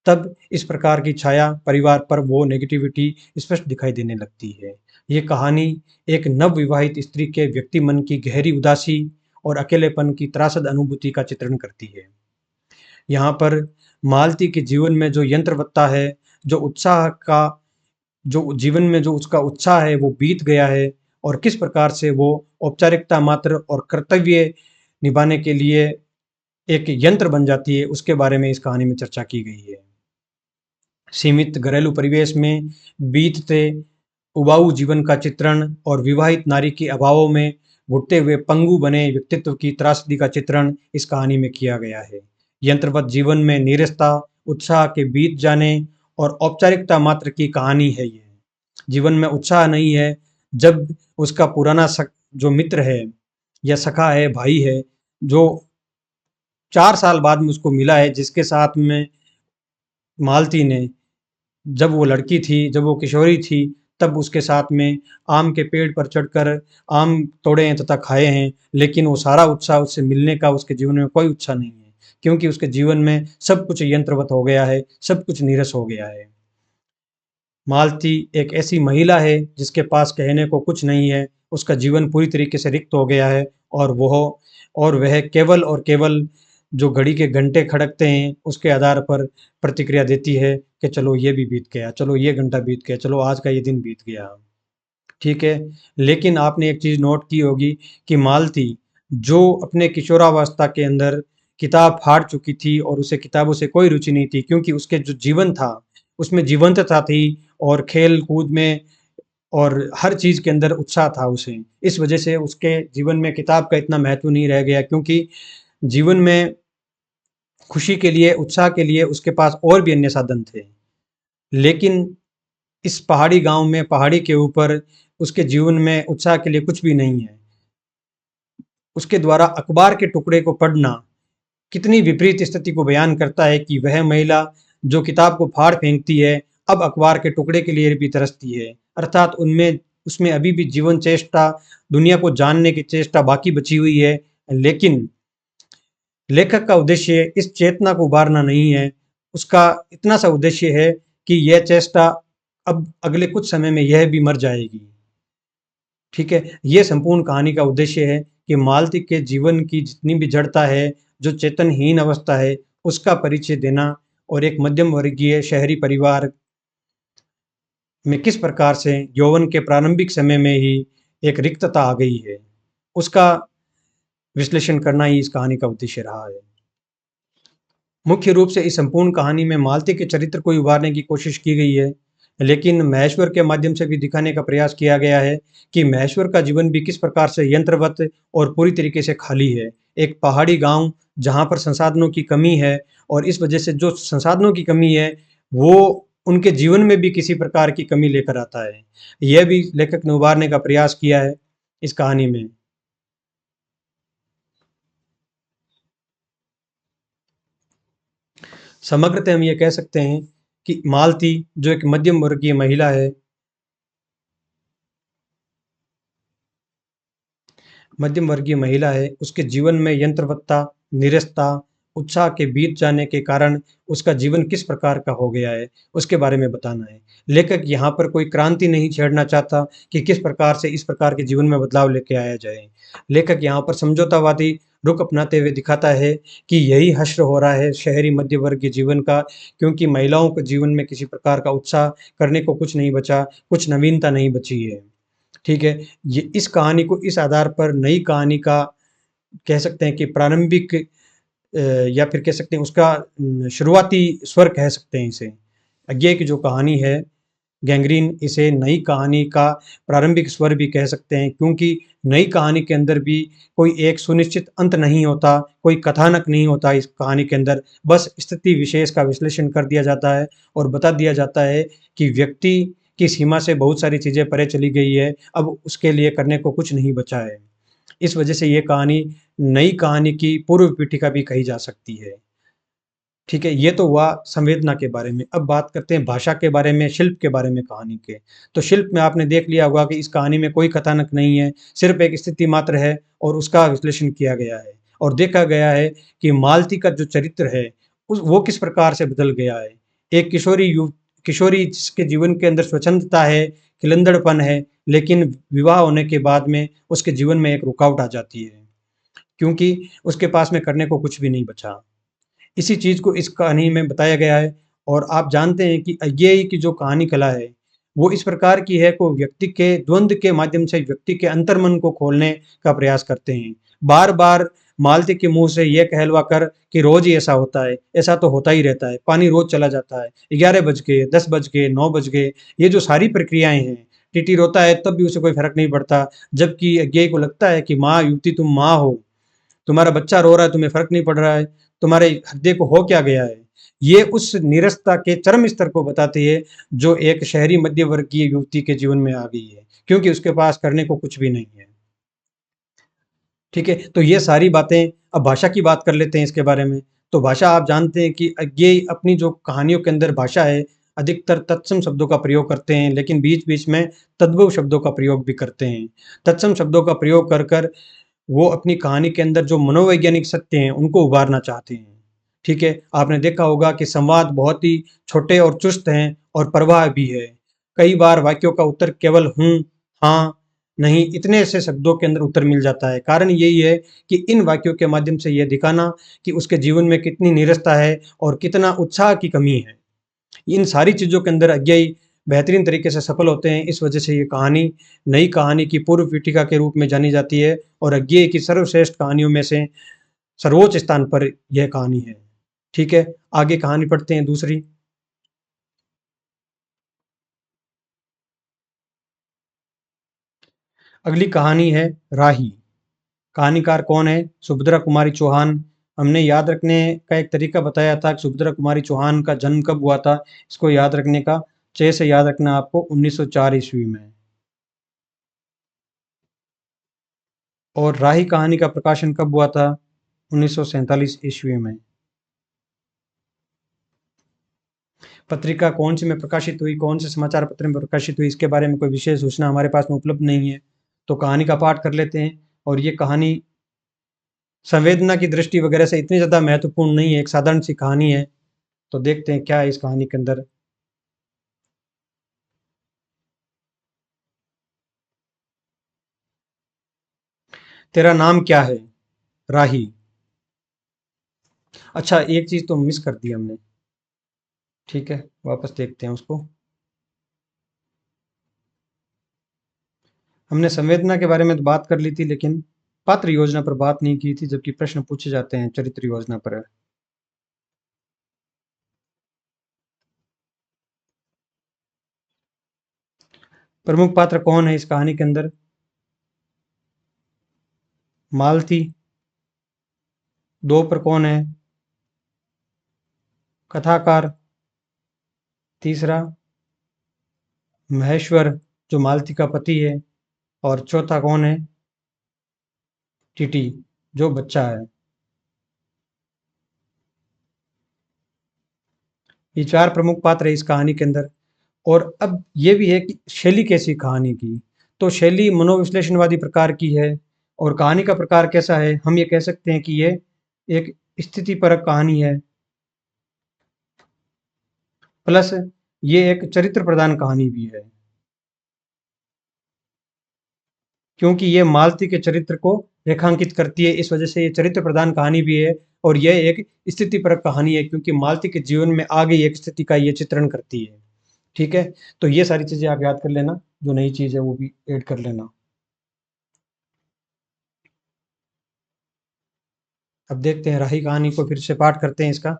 तब इस प्रकार की छाया परिवार पर वो नेगेटिविटी स्पष्ट दिखाई देने लगती है। ये कहानी एक नवविवाहित स्त्री के व्यक्ति मन की गहरी उदासी और अकेलेपन की त्रासद अनुभूति का चित्रण करती है। यहाँ पर मालती के जीवन में जो यंत्रवत्ता है, जो उत्साह का जो जीवन में जो उसका उत्साह है वो बीत गया है, और किस प्रकार से वो औपचारिकता मात्र और कर्तव्य निभाने के लिए एक यंत्र बन जाती है, उसके बारे में इस कहानी में चर्चा की गई है। सीमित घरेलू परिवेश में बीतते उबाऊ जीवन का चित्रण और विवाहित नारी के अभावों में घुटते हुए पंगु बने व्यक्तित्व की त्रासदी का चित्रण इस कहानी में किया गया है। यंत्रवत जीवन में नीरसता, उत्साह के बीत जाने और औपचारिकता मात्र की कहानी है ये। जीवन में उत्साह नहीं है जब उसका पुराना जो मित्र है या सखा है, भाई है, जो 4 साल बाद में उसको मिला है, जिसके साथ में मालती ने, जब वो लड़की थी, जब वो किशोरी थी, तब उसके साथ में आम के पेड़ पर चढ़कर आम तोड़े हैं तथा खाए हैं, लेकिन वो सारा उत्साह उससे मिलने का उसके जीवन में कोई उत्साह नहीं है, क्योंकि उसके जीवन में सब कुछ यंत्रवत हो गया है, सब कुछ नीरस हो गया है। मालती एक ऐसी महिला है जिसके पास कहने को कुछ नहीं है, उसका जीवन पूरी तरीके से रिक्त हो गया है, और वह केवल और केवल जो घड़ी के घंटे खड़कते हैं उसके आधार पर प्रतिक्रिया देती है कि चलो ये भी बीत गया, चलो ये घंटा बीत गया, चलो आज का ये दिन बीत गया। ठीक है, लेकिन आपने एक चीज़ नोट की होगी कि मालती जो अपने किशोरावस्था के अंदर किताब फाड़ चुकी थी और उसे किताबों से कोई रुचि नहीं थी, क्योंकि उसके जो जीवन था उसमें जीवंतता थी और खेल कूद में और हर चीज़ के अंदर उत्साह था उसे। इस वजह से उसके जीवन में किताब का इतना महत्व नहीं रह गया, क्योंकि जीवन में खुशी के लिए, उत्साह के लिए उसके पास और भी अन्य साधन थे। लेकिन इस पहाड़ी गांव में, पहाड़ी के ऊपर उसके जीवन में उत्साह के लिए कुछ भी नहीं है। उसके द्वारा अखबार के टुकड़े को पढ़ना कितनी विपरीत स्थिति को बयान करता है कि वह महिला जो किताब को फाड़ फेंकती है, अब अखबार के टुकड़े के लिए भी तरसती है। अर्थात उनमें उसमें अभी भी जीवन चेष्टा, दुनिया को जानने की चेष्टा बाकी बची हुई है। लेकिन लेखक का उद्देश्य इस चेतना को उभारना नहीं है, उसका इतना सा उद्देश्य है कि यह चेष्टा अब अगले कुछ समय में यह भी मर जाएगी। ठीक है, ये संपूर्ण कहानी का उद्देश्य है कि मालती के जीवन की जितनी भी जड़ता है, जो चेतनहीन अवस्था है, उसका परिचय देना, और एक मध्यम वर्गीय शहरी परिवार में किस प्रकार से यौवन के प्रारंभिक समय में ही एक रिक्तता आ गई है, उसका विश्लेषण करना ही इस कहानी का उद्देश्य रहा है। मुख्य रूप से इस संपूर्ण कहानी में मालती के चरित्र को उभारने की कोशिश की गई है, लेकिन महेश्वर के माध्यम से भी दिखाने का प्रयास किया गया है कि महेश्वर का जीवन भी किस प्रकार से यंत्रवत और पूरी तरीके से खाली है। एक पहाड़ी गांव जहां पर संसाधनों की कमी है, और इस वजह से जो संसाधनों की कमी है वो उनके जीवन में भी किसी प्रकार की कमी लेकर आता है। यह भी लेखक ने उभारने का प्रयास किया है इस कहानी में। समग्रतः हम ये कह सकते हैं कि मालती जो एक मध्यम वर्गीय महिला है, उसके जीवन में यंत्रवत्ता, निरस्ता, उत्साह के बीत जाने के कारण उसका जीवन किस प्रकार का हो गया है, उसके बारे में बताना है। लेखक यहाँ पर कोई क्रांति नहीं छेड़ना चाहता कि किस प्रकार से इस प्रकार के जीवन में बदलाव लेके आया जाए। लेखक यहाँ पर समझौतावादी रुख अपनाते हुए दिखाता है कि यही हश्र हो रहा है शहरी मध्य वर्ग के जीवन का, क्योंकि महिलाओं के जीवन में किसी प्रकार का उत्साह करने को कुछ नहीं बचा, कुछ नवीनता नहीं बची है। ठीक है? ये इस कहानी को इस आधार पर नई कहानी का कह सकते हैं कि प्रारंभिक या फिर कह सकते हैं उसका शुरुआती स्वर कह सकते हैं इसे। अज्ञेय की जो कहानी है गैंग्रीन, इसे नई कहानी का प्रारंभिक स्वर भी कह सकते हैं, क्योंकि नई कहानी के अंदर भी कोई एक सुनिश्चित अंत नहीं होता, कोई कथानक नहीं होता इस कहानी के अंदर। बस स्थिति विशेष का विश्लेषण कर दिया जाता है और बता दिया जाता है कि व्यक्ति की सीमा से बहुत सारी चीज़ें परे चली गई है, अब उसके लिए करने को कुछ नहीं बचा है। इस वजह से ये कहानी नई कहानी की पूर्व पीठिका भी कही जा सकती है। ठीक है, ये तो हुआ संवेदना के बारे में। अब बात करते हैं भाषा के बारे में, शिल्प के बारे में कहानी के। तो शिल्प में आपने देख लिया होगा कि इस कहानी में कोई कथानक नहीं है, सिर्फ एक स्थिति मात्र है और उसका विश्लेषण किया गया है और देखा गया है कि मालती का जो चरित्र है उस वो किस प्रकार से बदल गया है। एक किशोरी जिसके जीवन के अंदर स्वच्छंदता है, खिलंदड़पन है, लेकिन विवाह होने के बाद में उसके जीवन में एक रुकावट आ जाती है, क्योंकि उसके पास में करने को कुछ भी नहीं बचा। इसी चीज़ को इस कहानी में बताया गया है। और आप जानते हैं कि अज्ञेय की जो कहानी कला है वो इस प्रकार की है को व्यक्ति के द्वंद के माध्यम से व्यक्ति के अंतर्मन को खोलने का प्रयास करते हैं। बार बार मालती के मुंह से यह कहलवा कर कि रोज ही ऐसा होता है, ऐसा तो होता ही रहता है, पानी रोज चला जाता है, 11 बज गए, 10 बज गए, 9 बज गए, ये जो सारी प्रक्रियाएं हैं, टीटी रोता है तब भी उसे कोई फर्क नहीं पड़ता, जबकि अज्ञेय को लगता है कि माँ युवती तुम माँ हो, तुम्हारा बच्चा रो रहा है, तुम्हें फ़र्क नहीं पड़ रहा है, तुम्हारे हृदय को हो क्या गया है। ये उस निरस्ता के चरम स्तर को बताती है जो एक शहरी मध्य वर्गीय युवती के जीवन में आ गई है, क्योंकि उसके पास करने को कुछ भी नहीं है। ठीक है, तो ये सारी बातें। अब भाषा की बात कर लेते हैं इसके बारे में। तो भाषा आप जानते हैं कि अज्ञेय अपनी जो कहानियों के अंदर भाषा है, अधिकतर तत्सम शब्दों का प्रयोग करते हैं, लेकिन बीच-बीच में तद्भव शब्दों का प्रयोग भी करते हैं। तत्सम शब्दों का प्रयोग कर कर वो अपनी कहानी के अंदर जो मनोवैज्ञानिक सत्य हैं उनको उभारना चाहते हैं। ठीक है, आपने देखा होगा कि संवाद बहुत ही छोटे और चुस्त हैं और प्रवाह भी है। कई बार वाक्यों का उत्तर केवल हूँ, हाँ, नहीं, इतने ऐसे शब्दों के अंदर उत्तर मिल जाता है। कारण यही है कि इन वाक्यों के माध्यम से यह दिखाना कि उसके जीवन में कितनी नीरसता है और कितना उत्साह की कमी है। इन सारी चीज़ों के अंदर अज्ञेय बेहतरीन तरीके से सफल होते हैं। इस वजह से ये कहानी नई कहानी की पूर्व पीठिका के रूप में जानी जाती है और अज्ञेय की सर्वश्रेष्ठ कहानियों में से सर्वोच्च स्थान पर यह कहानी है। ठीक है, आगे कहानी पढ़ते हैं दूसरी। अगली कहानी है राही। कहानीकार कौन है? सुभद्रा कुमारी चौहान। हमने याद रखने का एक तरीका बताया था कि सुभद्रा कुमारी चौहान का जन्म कब हुआ था, इसको याद रखने का। 6 से याद रखना आपको, 1904 ईस्वी में। और राही कहानी का प्रकाशन कब हुआ था? 1947 ईस्वी में। पत्रिका कौन सी में प्रकाशित हुई, कौन से समाचार पत्र में प्रकाशित हुई, इसके बारे में कोई विशेष सूचना हमारे पास में उपलब्ध नहीं है। तो कहानी का पाठ कर लेते हैं। और ये कहानी संवेदना की दृष्टि वगैरह से इतनी ज़्यादा महत्वपूर्ण नहीं है, एक साधारण सी कहानी है। तो देखते हैं क्या है इस कहानी के अंदर। तेरा नाम क्या है? राही। अच्छा, एक चीज़ तो मिस कर दी हमने। ठीक है, वापस देखते हैं उसको। हमने संवेदना के बारे में तो बात कर ली थी, लेकिन पात्र योजना पर बात नहीं की थी, जबकि प्रश्न पूछे जाते हैं चरित्र योजना पर। प्रमुख पात्र कौन है इस कहानी के अंदर? मालती। दो पर कौन है? कथाकार। तीसरा महेश्वर, जो मालती का पति है। और चौथा कौन है? टीटी, जो बच्चा है। ये चार प्रमुख पात्र है इस कहानी के अंदर। और अब ये भी है कि शैली कैसी कहानी की। तो शैली मनोविश्लेषणवादी प्रकार की है। और कहानी का प्रकार कैसा है? हम ये कह सकते हैं कि ये एक स्थितिपरक कहानी है, प्लस ये एक चरित्र प्रधान कहानी भी है, क्योंकि ये मालती के चरित्र को रेखांकित करती है। इस वजह से ये चरित्र प्रधान कहानी भी है। और यह एक स्थितिपरक कहानी है, क्योंकि मालती के जीवन में आ गई एक स्थिति का ये चित्रण करती है। ठीक है, तो ये सारी चीजें आप याद कर लेना, जो नई चीज है वो भी ऐड कर लेना। अब देखते हैं राही कहानी को, फिर से पाठ करते हैं इसका।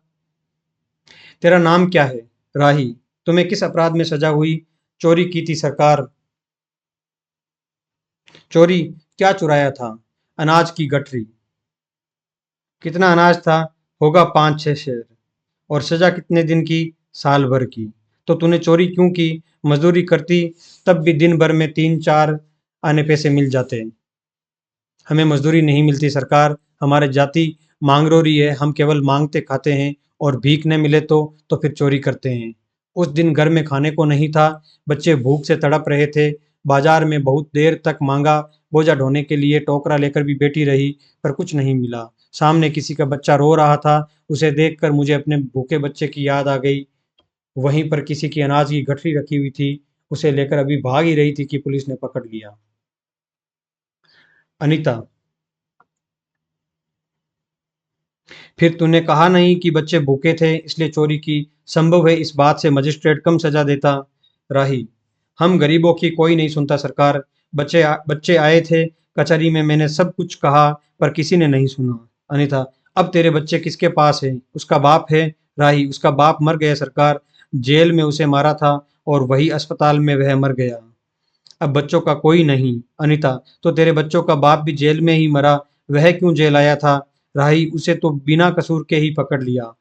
तेरा नाम क्या है? राही। तुम्हें किस अपराध में सजा हुई? चोरी की थी सरकार। चोरी? क्या चुराया था? अनाज की गठरी। कितना अनाज था? होगा 5-6 शेर। और सजा कितने दिन की? साल भर की। तो तूने चोरी क्यों की? मजदूरी करती तब भी दिन भर में 3-4 आने पैसे मिल जाते। हमें मजदूरी नहीं मिलती सरकार, हमारे जाति मांगरोरी है, हम केवल मांगते खाते हैं। और भीख न मिले तो फिर चोरी करते हैं। उस दिन घर में खाने को नहीं था, बच्चे भूख से तड़प रहे थे। बाजार में बहुत देर तक मांगा, बोझा ढोने के लिए टोकरा लेकर भी बैठी रही, पर कुछ नहीं मिला। सामने किसी का बच्चा रो रहा था, उसे देखकर मुझे अपने भूखे बच्चे की याद आ गई। वहीं पर किसी की अनाज की गठरी रखी हुई थी, उसे लेकर अभी भाग ही रही थी कि पुलिस ने पकड़ लिया। अनीता, फिर तूने कहा नहीं कि बच्चे भूखे थे इसलिए चोरी की? संभव है इस बात से मजिस्ट्रेट कम सजा देता। राही, हम गरीबों की कोई नहीं सुनता सरकार। बच्चे आए थे, कचहरी में मैंने सब कुछ कहा, पर किसी ने नहीं सुना। अनीता, अब तेरे बच्चे किसके पास है? उसका बाप है। राही, उसका बाप मर गया सरकार, जेल में उसे मारा था, और वही अस्पताल में वह मर गया। अब बच्चों का कोई नहीं। अनीता, तो तेरे बच्चों का बाप भी जेल में ही मरा, वह क्यों जेल आया था? राही, उसे तो बिना कसूर के ही पकड़ लिया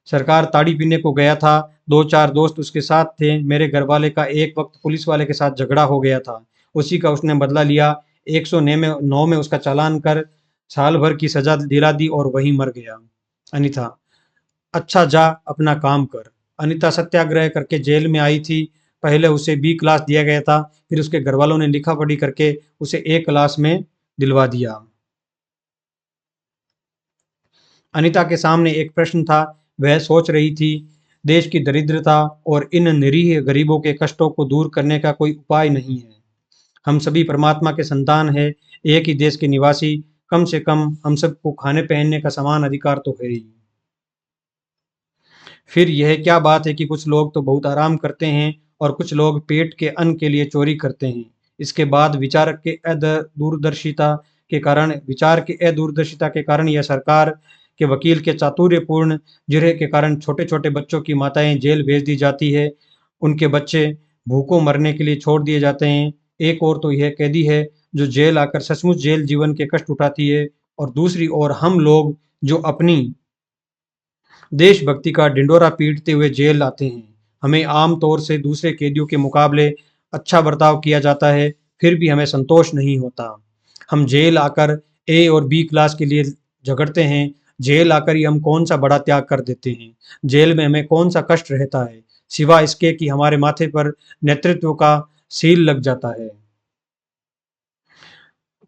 सरकार, ताड़ी पीने को गया था, 2-4 दोस्त उसके साथ थे। मेरे घर वाले का एक वक्त पुलिस वाले के साथ झगड़ा हो गया था, उसी का उसने बदला लिया। 109 में उसका चालान कर साल भर की सजा दिला दी और वहीं मर गया। अनीता, अच्छा जा अपना काम कर। अनीता सत्याग्रह करके जेल में आई थी। पहले उसे बी क्लास दिया गया था, फिर उसके घर वालों ने लिखा पढ़ी करके उसे ए क्लास में दिलवा दिया। अनीता के सामने एक प्रश्न था। वह सोच रही थी, देश की दरिद्रता और इन निरीह गरीबों के कष्टों को दूर करने का कोई उपाय नहीं है। हम सभी परमात्मा के संतान हैं, एक ही देश के निवासी। कम से कम हम सबको खाने पहनने का समान अधिकार तो है ही। फिर यह क्या बात है कि कुछ लोग तो बहुत आराम करते हैं और कुछ लोग पेट के अन्न के लिए चोरी करते हैं। इसके बाद विचार के अदूरदर्शिता के कारण यह सरकार के वकील के चातुर्यपूर्ण जिरह के कारण छोटे छोटे बच्चों की माताएं जेल भेज दी जाती है। उनके बच्चे भूखों मरने के लिए छोड़ दिए जाते हैं। एक और तो यह कैदी है जो जेल आकर सचमुच जेल जीवन के कष्ट उठाती है, और दूसरी ओर हम लोग जो अपनी देशभक्ति का ढिंढोरा पीटते हुए जेल आते हैं। हमें आम तौर से दूसरे कैदियों के मुकाबले अच्छा बर्ताव किया जाता है, फिर भी हमें संतोष नहीं होता। हम जेल आकर ए और बी क्लास के लिए झगड़ते हैं। जेल आकर ही हम कौन सा बड़ा त्याग कर देते हैं? जेल में हमें कौन सा कष्ट रहता है, सिवा इसके कि हमारे माथे पर नेतृत्व का सील लग जाता है।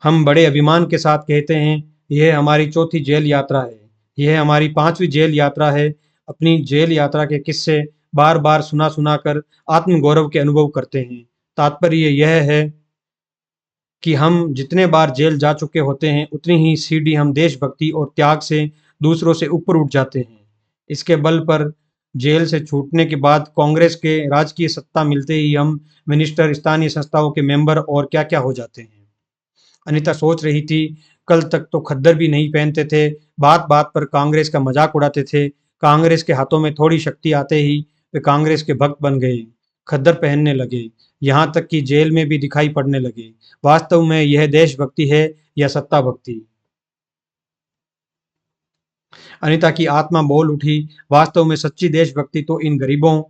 हम बड़े अभिमान के साथ कहते हैं, यह हमारी चौथी जेल यात्रा है, यह हमारी 5वीं जेल यात्रा है। अपनी जेल यात्रा के किस्से बार बार सुना सुना कर आत्मगौरव के अनुभव करते हैं। तात्पर्य यह है कि हम जितने बार जेल जा चुके होते हैं, उतनी ही सीढ़ी हम देशभक्ति और त्याग से दूसरों से ऊपर उठ जाते हैं। इसके बल पर जेल से छूटने के बाद कांग्रेस के राजकीय सत्ता मिलते ही हम मिनिस्टर, स्थानीय संस्थाओं के मेंबर और क्या क्या हो जाते हैं। अनीता सोच रही थी कल तक तो खद्दर भी नहीं पहनते थे, बात बात पर कांग्रेस का मजाक उड़ाते थे। कांग्रेस के हाथों में थोड़ी शक्ति आते ही वे कांग्रेस के भक्त बन गए, खद्दर पहनने लगे, यहाँ तक कि जेल में भी दिखाई पड़ने लगे। वास्तव में यह देशभक्ति है या सत्ता भक्ति? अनिता की आत्मा बोल उठी, वास्तव में सच्ची देशभक्ति तो इन गरीबों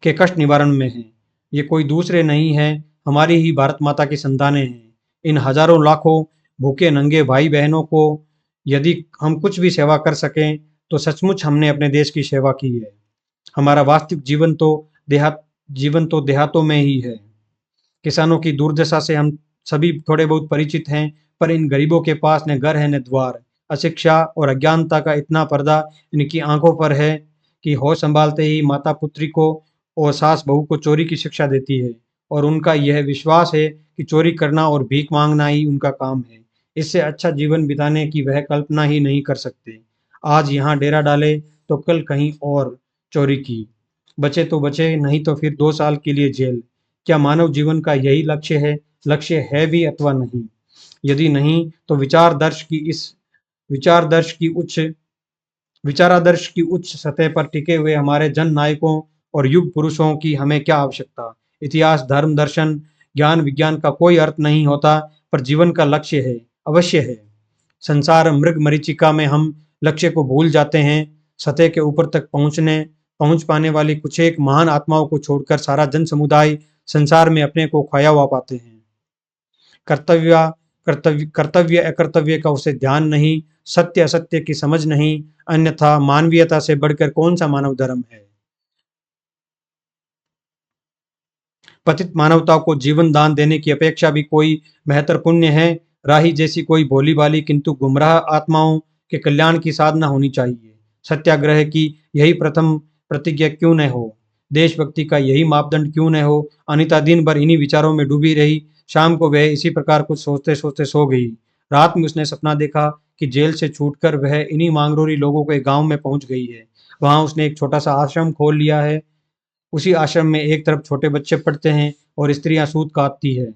के कष्ट निवारण में है। ये कोई दूसरे नहीं है, हमारी ही भारत माता की संतानें हैं। इन हजारों लाखों भूखे नंगे भाई बहनों को यदि हम कुछ भी सेवा कर सकें तो सचमुच हमने अपने देश की सेवा की है। हमारा वास्तविक जीवन तो देहातों में ही है। किसानों की दुर्दशा से हम सभी थोड़े बहुत परिचित हैं, पर इन गरीबों के पास न घर है न द्वार। अशिक्षा और अज्ञानता का इतना पर्दा इनकी आंखों पर है कि होश संभालते ही माता पुत्री को और सास बहू को चोरी की शिक्षा देती है, और उनका यह विश्वास है कि चोरी करना और भीख मांगना ही उनका काम है। इससे अच्छा जीवन बिताने की वह कल्पना ही नहीं कर सकते। आज यहाँ डेरा डाले तो कल कहीं और चोरी की, बचे तो बचे, नहीं तो फिर 2 साल के लिए जेल। क्या मानव जीवन का यही लक्ष्य है भी अथवा नहीं? यदि नहीं तो विचारदर्श की उच्च विचारादर्श की उच्च सतह पर टिके हुए हमारे जन नायकों और युग पुरुषों की हमें क्या आवश्यकता? इतिहास, धर्म, दर्शन, ज्ञान, विज्ञान का कोई अर्थ नहीं होता, पर जीवन का लक्ष्य है, अवश्य है। संसार मृग मरीचिका में हम लक्ष्य को भूल जाते हैं। सतह के ऊपर तक पहुंच पाने वाली कुछ एक महान आत्माओं को छोड़कर सारा जन समुदाय संसार में अपने को खोया हुआ पाते हैं। कर्तव्य कर्तव्य अकर्तव्य का उसे ध्यान नहीं, सत्य असत्य की समझ नहीं, अन्यथा मानवीयता से बढ़कर कौन सा मानव धर्म है? पतित मानवता को जीवन दान देने की अपेक्षा भी कोई बेहतर पुण्य है? राही जैसी कोई भोली भाली किंतु गुमराह आत्माओं के कल्याण की साधना होनी चाहिए। सत्याग्रह की यही प्रथम प्रतिज्ञा क्यों न हो? देशभक्ति का यही मापदंड क्यों न हो? अनिता दिन भर इन्हीं विचारों में डूबी रही। शाम को वह इसी प्रकार कुछ सोचते सोचते सो गई। रात में उसने सपना देखा कि जेल से छूटकर वह इन्हीं मांगरोरी लोगों के गांव में पहुंच गई है। वहां उसने एक छोटा सा आश्रम खोल लिया है। उसी आश्रम में एक तरफ छोटे बच्चे पढ़ते हैं और स्त्रियां सूत काटती है,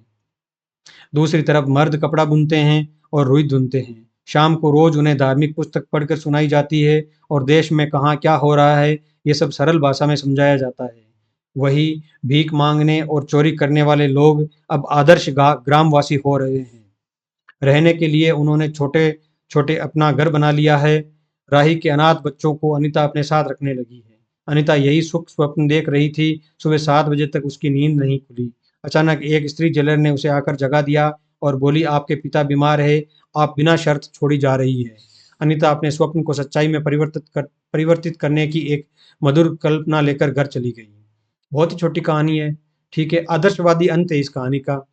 दूसरी तरफ मर्द कपड़ा बुनते हैं और रुई धुनते हैं। शाम को रोज उन्हें धार्मिक पुस्तक पढ़कर सुनाई जाती है और देश में कहाँ क्या हो रहा है ये सब सरल भाषा में समझाया जाता है। वही भीख मांगने और चोरी करने वाले लोग अब आदर्श ग्रामवासी हो रहे हैं। रहने के लिए उन्होंने छोटे छोटे अपना घर बना लिया है। राही के अनाथ बच्चों को अनिता अपने साथ रखने लगी है। अनिता यही सुख स्वप्न देख रही थी। सुबह 7 बजे तक उसकी नींद नहीं खुली। अचानक एक स्त्री जेलर ने उसे आकर जगा दिया और बोली, आपके पिता बीमार है, आप बिना शर्त छोड़ी जा रही है। अनिता अपने स्वप्न को सच्चाई में परिवर्तित करने की एक मधुर कल्पना लेकर घर चली गई। बहुत ही छोटी कहानी है, ठीक है, आदर्शवादी अंत है इस कहानी का।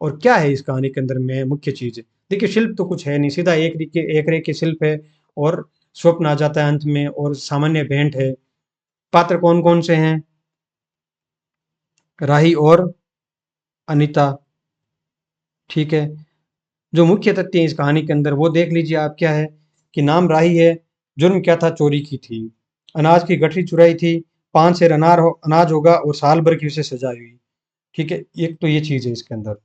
और क्या है इस कहानी के अंदर में मुख्य चीज? देखिए, शिल्प तो कुछ है नहीं, सीधा एक रेख के शिल्प है और स्वप्न आ जाता है अंत में और सामान्य भेंट है। पात्र कौन कौन से हैं? राही और अनिता, ठीक है। जो मुख्य तथ्य है इस कहानी के अंदर वो देख लीजिए आप, क्या है कि नाम राही है, जुर्म क्या था? चोरी की थी, अनाज की गठरी चुराई थी, 5 सेर अनाज होगा और साल भर की उसे सजा हुई, ठीक है। एक तो ये चीज है इसके अंदर।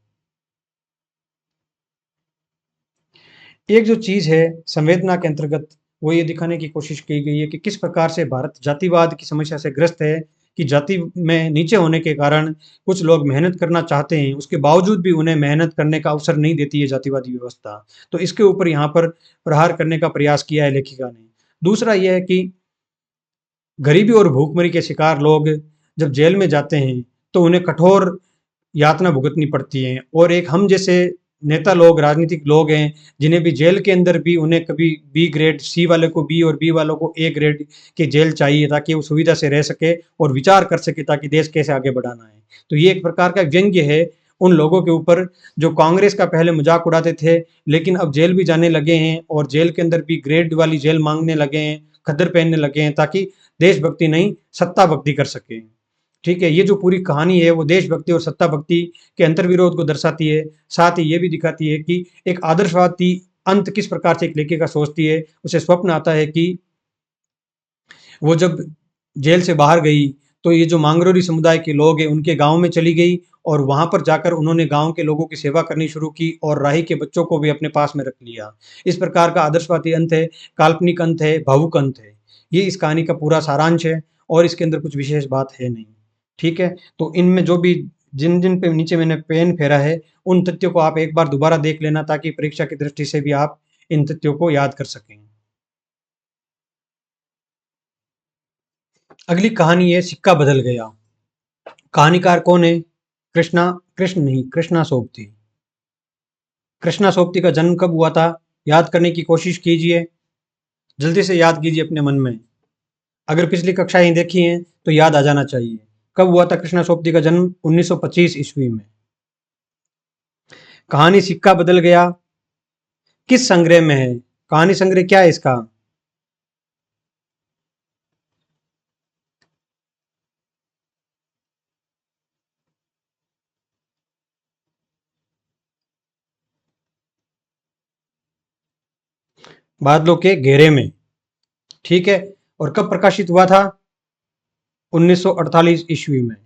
एक जो चीज है संवेदना के अंतर्गत, वो ये दिखाने की कोशिश की गई है कि किस प्रकार से भारत जातिवाद की समस्या से ग्रस्त है, कि जाति में नीचे होने के कारण कुछ लोग मेहनत करना चाहते हैं, उसके बावजूद भी उन्हें मेहनत करने का अवसर नहीं देती है जातिवादी व्यवस्था। तो इसके ऊपर यहाँ पर प्रहार करने का प्रयास किया है लेखिका ने। दूसरा यह है कि गरीबी और भूखमरी के शिकार लोग जब जेल में जाते हैं तो उन्हें कठोर यातना भुगतनी पड़ती है, और एक हम जैसे नेता लोग, राजनीतिक लोग हैं, जिन्हें भी जेल के अंदर भी उन्हें कभी बी ग्रेड, सी वाले को बी और बी वालों को ए ग्रेड की जेल चाहिए ताकि वो सुविधा से रह सके और विचार कर सके ताकि देश कैसे आगे बढ़ाना है। तो ये एक प्रकार का व्यंग्य है उन लोगों के ऊपर जो कांग्रेस का पहले मजाक उड़ाते थे, लेकिन अब जेल भी जाने लगे हैं और जेल के अंदर भी ग्रेड वाली जेल मांगने लगे हैं, खद्दर पहनने लगे हैं, ताकि देशभक्ति नहीं सत्ता भक्ति कर सके। ठीक है, ये जो पूरी कहानी है वो देशभक्ति और सत्ता भक्ति के अंतर्विरोध को दर्शाती है। साथ ही ये भी दिखाती है कि एक आदर्शवादी अंत किस प्रकार से एक लेखिका सोचती है। उसे स्वप्न आता है कि वो जब जेल से बाहर गई तो ये जो मांगरोरी समुदाय के लोग हैं उनके गांव में चली गई और वहां पर जाकर उन्होंने गांव के लोगों की सेवा करनी शुरू की और राही के बच्चों को भी अपने पास में रख लिया। इस प्रकार का आदर्शवादी अंत है, काल्पनिक अंत है, भावुक अंत है। ये इस कहानी का पूरा सारांश है और इसके अंदर कुछ विशेष बात है नहीं। ठीक है, तो इनमें जो भी जिन जिन पे नीचे मैंने पेन फेरा है उन तथ्यों को आप एक बार दोबारा देख लेना ताकि परीक्षा की दृष्टि से भी आप इन तथ्यों को याद कर सकें। अगली कहानी है सिक्का बदल गया। कहानीकार कौन है? कृष्ण नहीं, कृष्णा सोबती। कृष्णा सोबती का जन्म कब हुआ था? याद करने की कोशिश कीजिए, जल्दी से याद कीजिए अपने मन में। अगर पिछली कक्षाएं देखी हैं तो याद आ जाना चाहिए। कब हुआ था कृष्णा सोबती का जन्म? 1925 ईस्वी में। कहानी सिक्का बदल गया किस संग्रह में है? कहानी संग्रह क्या है इसका? बादलों के घेरे में। ठीक है, और कब प्रकाशित हुआ था? 1948 ईस्वी में।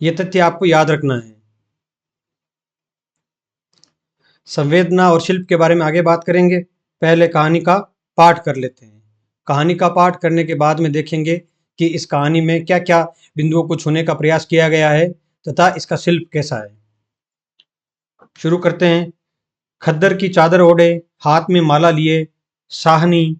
यह तथ्य आपको याद रखना है। संवेदना और शिल्प के बारे में आगे बात करेंगे, पहले कहानी का पाठ कर लेते हैं। कहानी का पाठ करने के बाद में देखेंगे कि इस कहानी में क्या क्या बिंदुओं को छूने का प्रयास किया गया है तथा इसका शिल्प कैसा है। शुरू करते हैं। खद्दर की चादर ओढ़े, हाथ में माला लिए, साहनी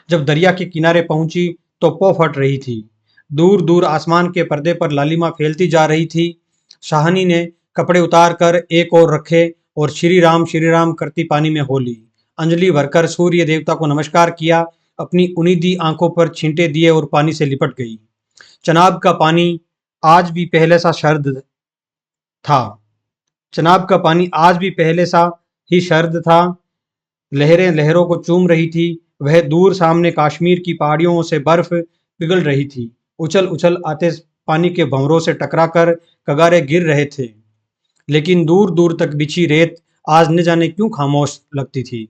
जब दरिया के किनारे पहुंची तो पौ फट रही थी। दूर दूर आसमान के पर्दे पर लालिमा फैलती जा रही थी। शाहनी ने कपड़े उतार कर एक और रखे और श्री राम करती पानी में हो ली। अंजलि भरकर सूर्य देवता को नमस्कार किया, अपनी उनीदी आंखों पर छींटे दिए और पानी से लिपट गई। चनाब का पानी आज भी पहले सा सर्द था। चनाब का पानी आज भी पहले सा ही सर्द था। लहरें लहरों को चूम रही थी। वह दूर सामने कश्मीर की पहाड़ियों से बर्फ पिघल रही थी। उछल उछल आते पानी के भंवरों से टकराकर कगारे गिर रहे थे। लेकिन दूर दूर तक बिछी रेत आज न जाने क्यों खामोश लगती थी।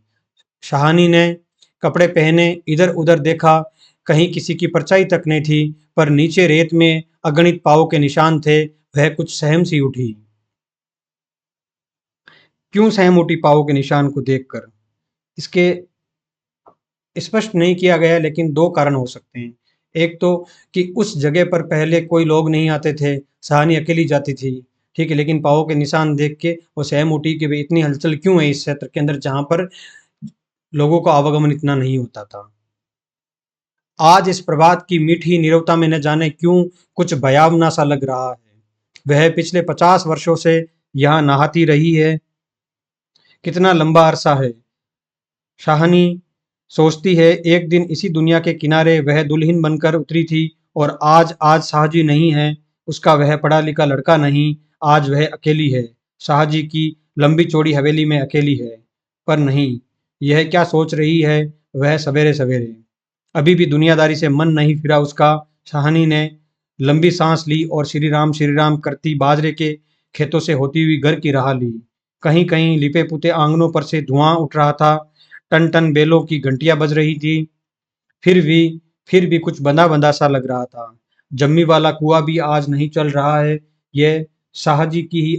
शाहानी ने कपड़े पहने इधर उधर देखा, कहीं किसी की परछाई तक नहीं थी, पर नीचे रेत में अगणित पाँव के निशान थे। वह कुछ सहम सी उठी। क्यों सहम उठी पाँव के निशान को देखकर? इसके स्पष्ट नहीं किया गया, लेकिन दो कारण हो सकते हैं। एक तो कि उस जगह पर पहले कोई लोग नहीं आते थे, सहानी अकेली जाती थी। ठीक है, लेकिन पाँव के निशान देख के वो सहम उठी कि भाई इतनी हलचल क्यों है इस क्षेत्र के अंदर जहां पर लोगों का आवागमन इतना नहीं होता था। आज इस प्रभात की मीठी नीरवता में न जाने क्यों कुछ भयावना सा लग रहा है। वह पिछले 50 वर्षों से यहाँ नहाती रही है। कितना लंबा अरसा है। शाहनी सोचती है, एक दिन इसी दुनिया के किनारे वह दुल्हन बनकर उतरी थी और आज आज शाहजी नहीं है। उसका वह पढ़ा लिखा लड़का नहीं, आज वह अकेली है। शाहजी की लंबी चौड़ी हवेली में अकेली है। पर नहीं, यह क्या सोच रही है वह सवेरे सवेरे? अभी भी दुनियादारी से मन नहीं फिरा उसका। शाहनी ने लंबी सांस ली और श्री राम करती बाजरे के खेतों से होती हुई घर की राह ली। कहीं कहीं लिपे पुते आंगनों पर से धुआं उठ रहा था। टन टन बेलों की घंटियां बज रही थी। फिर भी फिर भी कुछ बंधा बंधा सा लग रहा था। जम्मी वाला कुआं भी आज नहीं चल रहा है। यह शाहजी की ही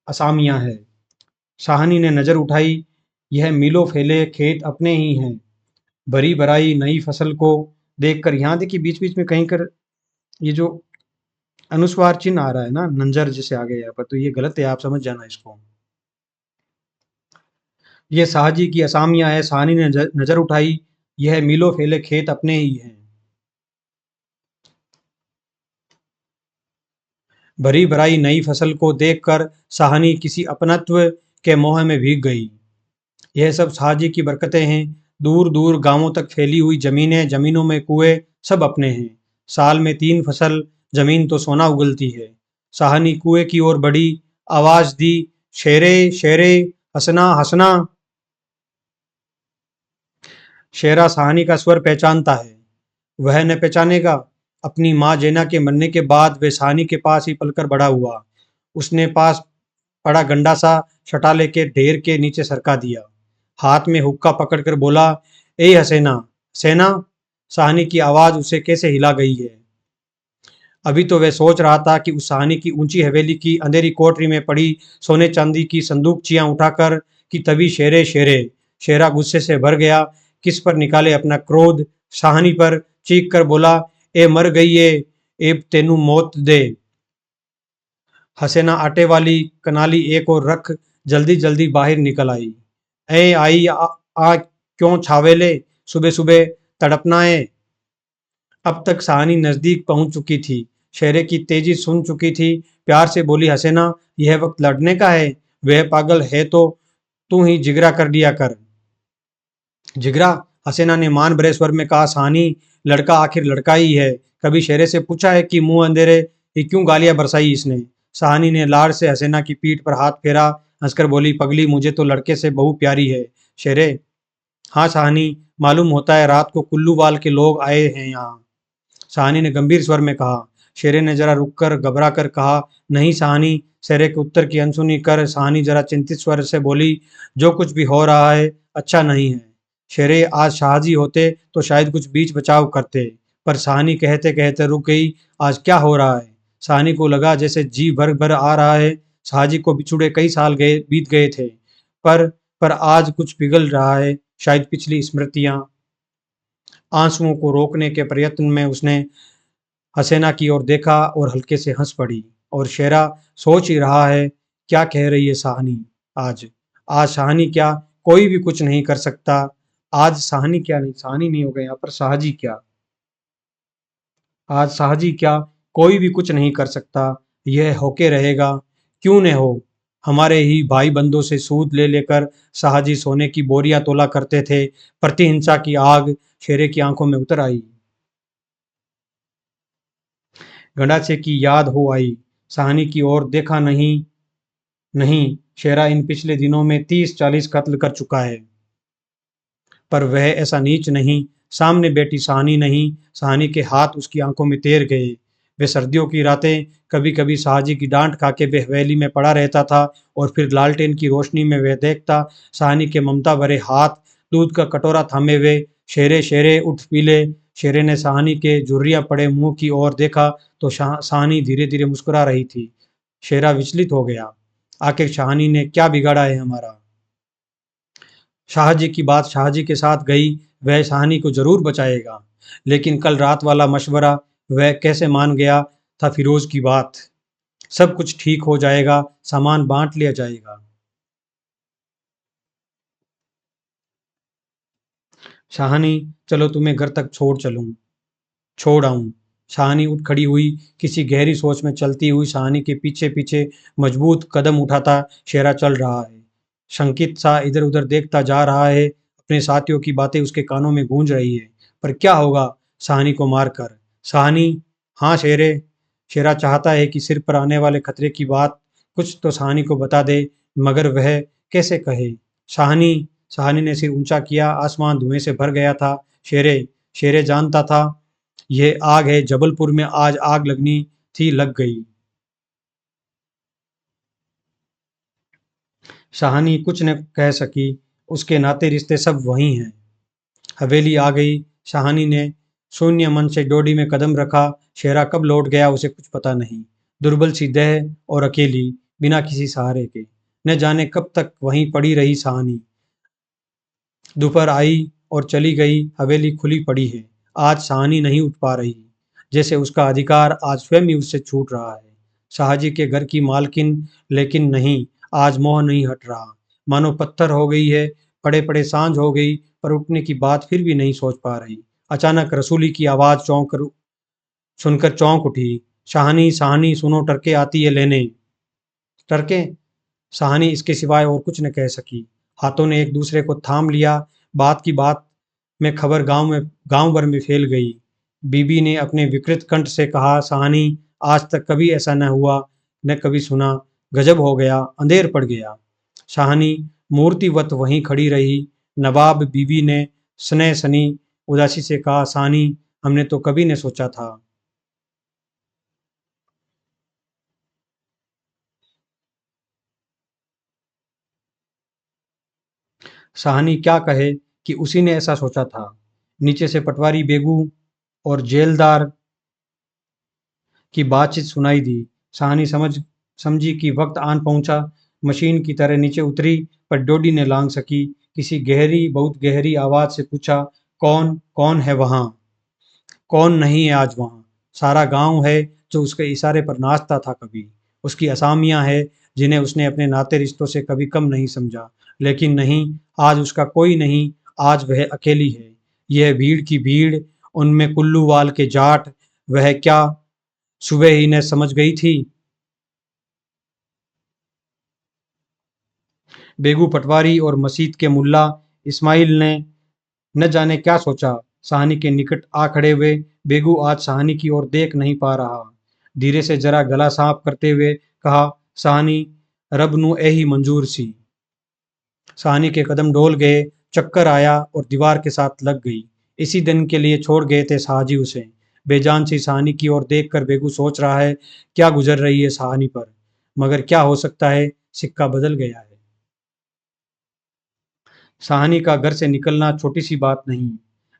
असामियां है। शाहनी ने नजर उठाई। यह मीलों फैले खेत अपने ही हैं। भरी भराई नई फसल को देखकर, यहाँ देखिए बीच बीच में कहीं कर ये जो अनुस्वार चिन्ह आ रहा है ना, नंजर जैसे आ गया यहाँ पर, तो ये गलत है, आप समझ जाना इसको। ये शाहजी की असामियां है। शाहनी ने नजर उठाई। यह मीलों फैले खेत अपने ही हैं। भरी भराई नई फसल को देखकर शाहनी किसी अपनत्व के मोह में भीग गई। यह सब शाहजी की बरकतें हैं। दूर दूर गांवों तक फैली हुई जमीनें, जमीनों में कुएं, सब अपने हैं। साल में 3 फसल, जमीन तो सोना उगलती है। शाहनी कुएं की ओर बढ़ी, आवाज दी, शेरे शेरे, हंसना हंसना। शेरा शाहनी का स्वर पहचानता है। वह न पहचानेगा? अपनी माँ जैना के मरने के बाद वह शाहनी के पास ही पलकर बड़ा हुआ। उसने पास पड़ा गंडा सा छटा लेके ढेर के नीचे सरका दिया। हाथ में हुक्का पकड़कर बोला, ए हसेना सेना। शाहनी की आवाज उसे कैसे हिला गई है। अभी तो वह सोच रहा था कि उस सहानी की ऊंची हवेली की अंधेरी कोठरी में पड़ी सोने चांदी की संदूकचियां उठाकर कि तभी शेरा गुस्से से भर गया। किस पर निकाले अपना क्रोध? सहानी पर चीख कर बोला, ए मर गई ए तेनू मौत दे। हसेना आटे वाली कनाली एक और रख जल्दी जल्दी बाहर निकल आई। ए आई आ क्यों छावेले, सुबह सुबह तड़पना है। अब तक सहानी नजदीक पहुंच चुकी थी, शेरे की तेजी सुन चुकी थी। प्यार से बोली, हसेना यह वक्त लड़ने का है, वह पागल है तो तू ही जिगरा कर दिया कर। जिगरा? हसीना ने मान भरे स्वर में कहा, सहानी लड़का आखिर लड़का ही है। कभी शेरे से पूछा है कि मुंह अंधेरे ही क्यों गालियां बरसाई इसने? सहानी ने लाड़ से हसीना की पीठ पर हाथ फेरा, हंसकर बोली, पगली मुझे तो लड़के से बहू प्यारी है। शेरे? हाँ सहानी, मालूम होता है रात को कुल्लूवाल के लोग आए हैं यहाँ। सहानी ने गंभीर स्वर में कहा। शेरे ने जरा रुककर घबरा कर कहा, नहीं सहानी। शेरे के उत्तर की अनसुनी कर सहानी जरा चिंतित स्वर से बोली, जो कुछ भी हो रहा है अच्छा नहीं है। शेरे, आज शाहजी होते तो शायद कुछ बीच बचाव करते। पर सहानी कहते कहते रुक गई। आज क्या हो रहा है? सहानी को लगा जैसे जी भर भर आ रहा है। शाहजी को बिछुड़े कई साल गए बीत गए थे, पर आज कुछ पिघल रहा है, शायद पिछली स्मृतियां। आंसुओं को रोकने के प्रयत्न में उसने हसीना की ओर देखा और हल्के से हंस पड़ी। और शेरा सोच ही रहा है, क्या कह रही है सहानी? आज आज सहानी क्या? कोई भी कुछ नहीं कर सकता। आज सहानी क्या नहीं, सहानी नहीं हो गया यहाँ पर, शाहजी क्या? आज शाहजी क्या? कोई भी कुछ नहीं कर सकता। यह होके रहेगा। क्यों न हो। हमारे ही भाई बंदों से सूद ले लेकर शाहजी सोने की बोरियां तोला करते थे। प्रतिहिंसा की आग शेरे की आंखों में उतर आई। गंडाचे की याद हो आई। सहानी की ओर देखा। नहीं नहीं, शेरा इन पिछले दिनों में 30-40 कत्ल कर चुका है। पर वह ऐसा नीच नहीं। सामने बैठी सहानी नहीं, सहानी के हाथ उसकी आंखों में तैर गए। वे सर्दियों की रातें कभी कभी शाहजी की डांट खा के वह हवेली में पड़ा रहता था, और फिर लालटेन की रोशनी में वह देखता सहानी के ममता भरे हाथ दूध का कटोरा थामे हुए। शेरे शेरे उठ पी ले। शेरे ने सहानी के झुर्रियां पड़े मुंह की ओर देखा तो सहानी धीरे धीरे मुस्कुरा रही थी। शेरा विचलित हो गया। आखिर सहानी ने क्या बिगाड़ा है हमारा? शाहजी की बात शाहजी के साथ गई। वह सहानी को जरूर बचाएगा। लेकिन कल रात वाला मशवरा वह कैसे मान गया था? फिरोज की बात, सब कुछ ठीक हो जाएगा, सामान बांट लिया जाएगा। शाहानी, चलो तुम्हें घर तक छोड़ आऊं। शाहानी उठ खड़ी हुई, किसी गहरी सोच में चलती हुई शाहानी के पीछे पीछे मजबूत कदम उठाता शेरा चल रहा है। शंकित सा इधर उधर देखता जा रहा है। अपने साथियों की बातें उसके कानों में गूंज रही है। पर क्या होगा शाहानी को मारकर? शाहानी, हाँ शेरे। शेरा चाहता है कि सिर पर आने वाले खतरे की बात कुछ तो शाहानी को बता दे, मगर वह कैसे कहे? शाहानी। शाहानी ने सिर ऊंचा किया। आसमान धुएं से भर गया था। शेरे, शेरे जानता था यह आग है, जबलपुर में आज आग लगनी थी, लग गई। शाहानी कुछ न कह सकी। उसके नाते रिश्ते सब वही हैं। हवेली आ गई। शाहानी ने शून्य मन से डोडी में कदम रखा। शेरा कब लौट गया उसे कुछ पता नहीं। दुर्बल सी देह और अकेली, बिना किसी सहारे के। न जाने कब तक वहीं पड़ी रही सहानी। दोपहर आई और चली गई। हवेली खुली पड़ी है। आज सहानी नहीं उठ पा रही, जैसे उसका अधिकार आज स्वयं ही उससे छूट रहा है। शाहजी के घर की मालकिन, लेकिन नहीं, आज मोह नहीं हट रहा। मानो पत्थर हो गई है। पड़े पड़े सांझ हो गई, पर उठने की बात फिर भी नहीं सोच पा रही। अचानक रसूली की आवाज सुनकर चौंक उठी। शाहानी, शाहानी सुनो, टरके आती है लेने। टरके? सहानी इसके सिवाय और कुछ न कह सकी। हाथों ने एक दूसरे को थाम लिया। बात की बात में खबर गांव भर में फैल गई। बीबी ने अपने विकृत कंठ से कहा, सहानी, आज तक कभी ऐसा न हुआ, न कभी सुना। गजब हो गया, अंधेर पड़ गया। सहानी मूर्तिवत वहीं खड़ी रही। नवाब बीबी ने स्नेह सनी उदासी से कहा, सहानी, हमने तो कभी न सोचा था। शाहनी क्या कहे कि उसी ने ऐसा सोचा था। नीचे से पटवारी बेगू और जेलदार की बातचीत सुनाई दी। सहानी समझी कि वक्त आन पहुंचा। मशीन की तरह नीचे उतरी, पर डोडी ने लांग सकी। किसी गहरी, बहुत गहरी आवाज से पूछा, कौन कौन है वहां? कौन नहीं है आज वहां? सारा गांव है जो उसके इशारे पर नाचता था कभी। उसकी असामियां है जिन्हें उसने अपने नाते रिश्तों से कभी कम नहीं समझा। लेकिन नहीं, आज उसका कोई नहीं। आज वह अकेली है। यह भीड़ की भीड़, उनमें कुल्लूवाल के जाट, वह क्या सुबह ही ने समझ गई थी? बेगू पटवारी और मसीद के मुल्ला इस्माइल ने न जाने क्या सोचा। सहानी के निकट आ खड़े हुए। बेगू आज सहानी की ओर देख नहीं पा रहा। धीरे से जरा गला साफ करते हुए कहा, सहानी, रब नू यही मंजूर सी। सहानी के कदम डोल गए, चक्कर आया और दीवार के साथ लग गई। इसी दिन के लिए छोड़ गए थे साहजी उसे। बेजान सी सहानी की ओर देखकर बेगू सोच रहा है, क्या गुजर रही है सहानी पर। मगर क्या हो सकता है, सिक्का बदल गया है। सहानी का घर से निकलना छोटी सी बात नहीं।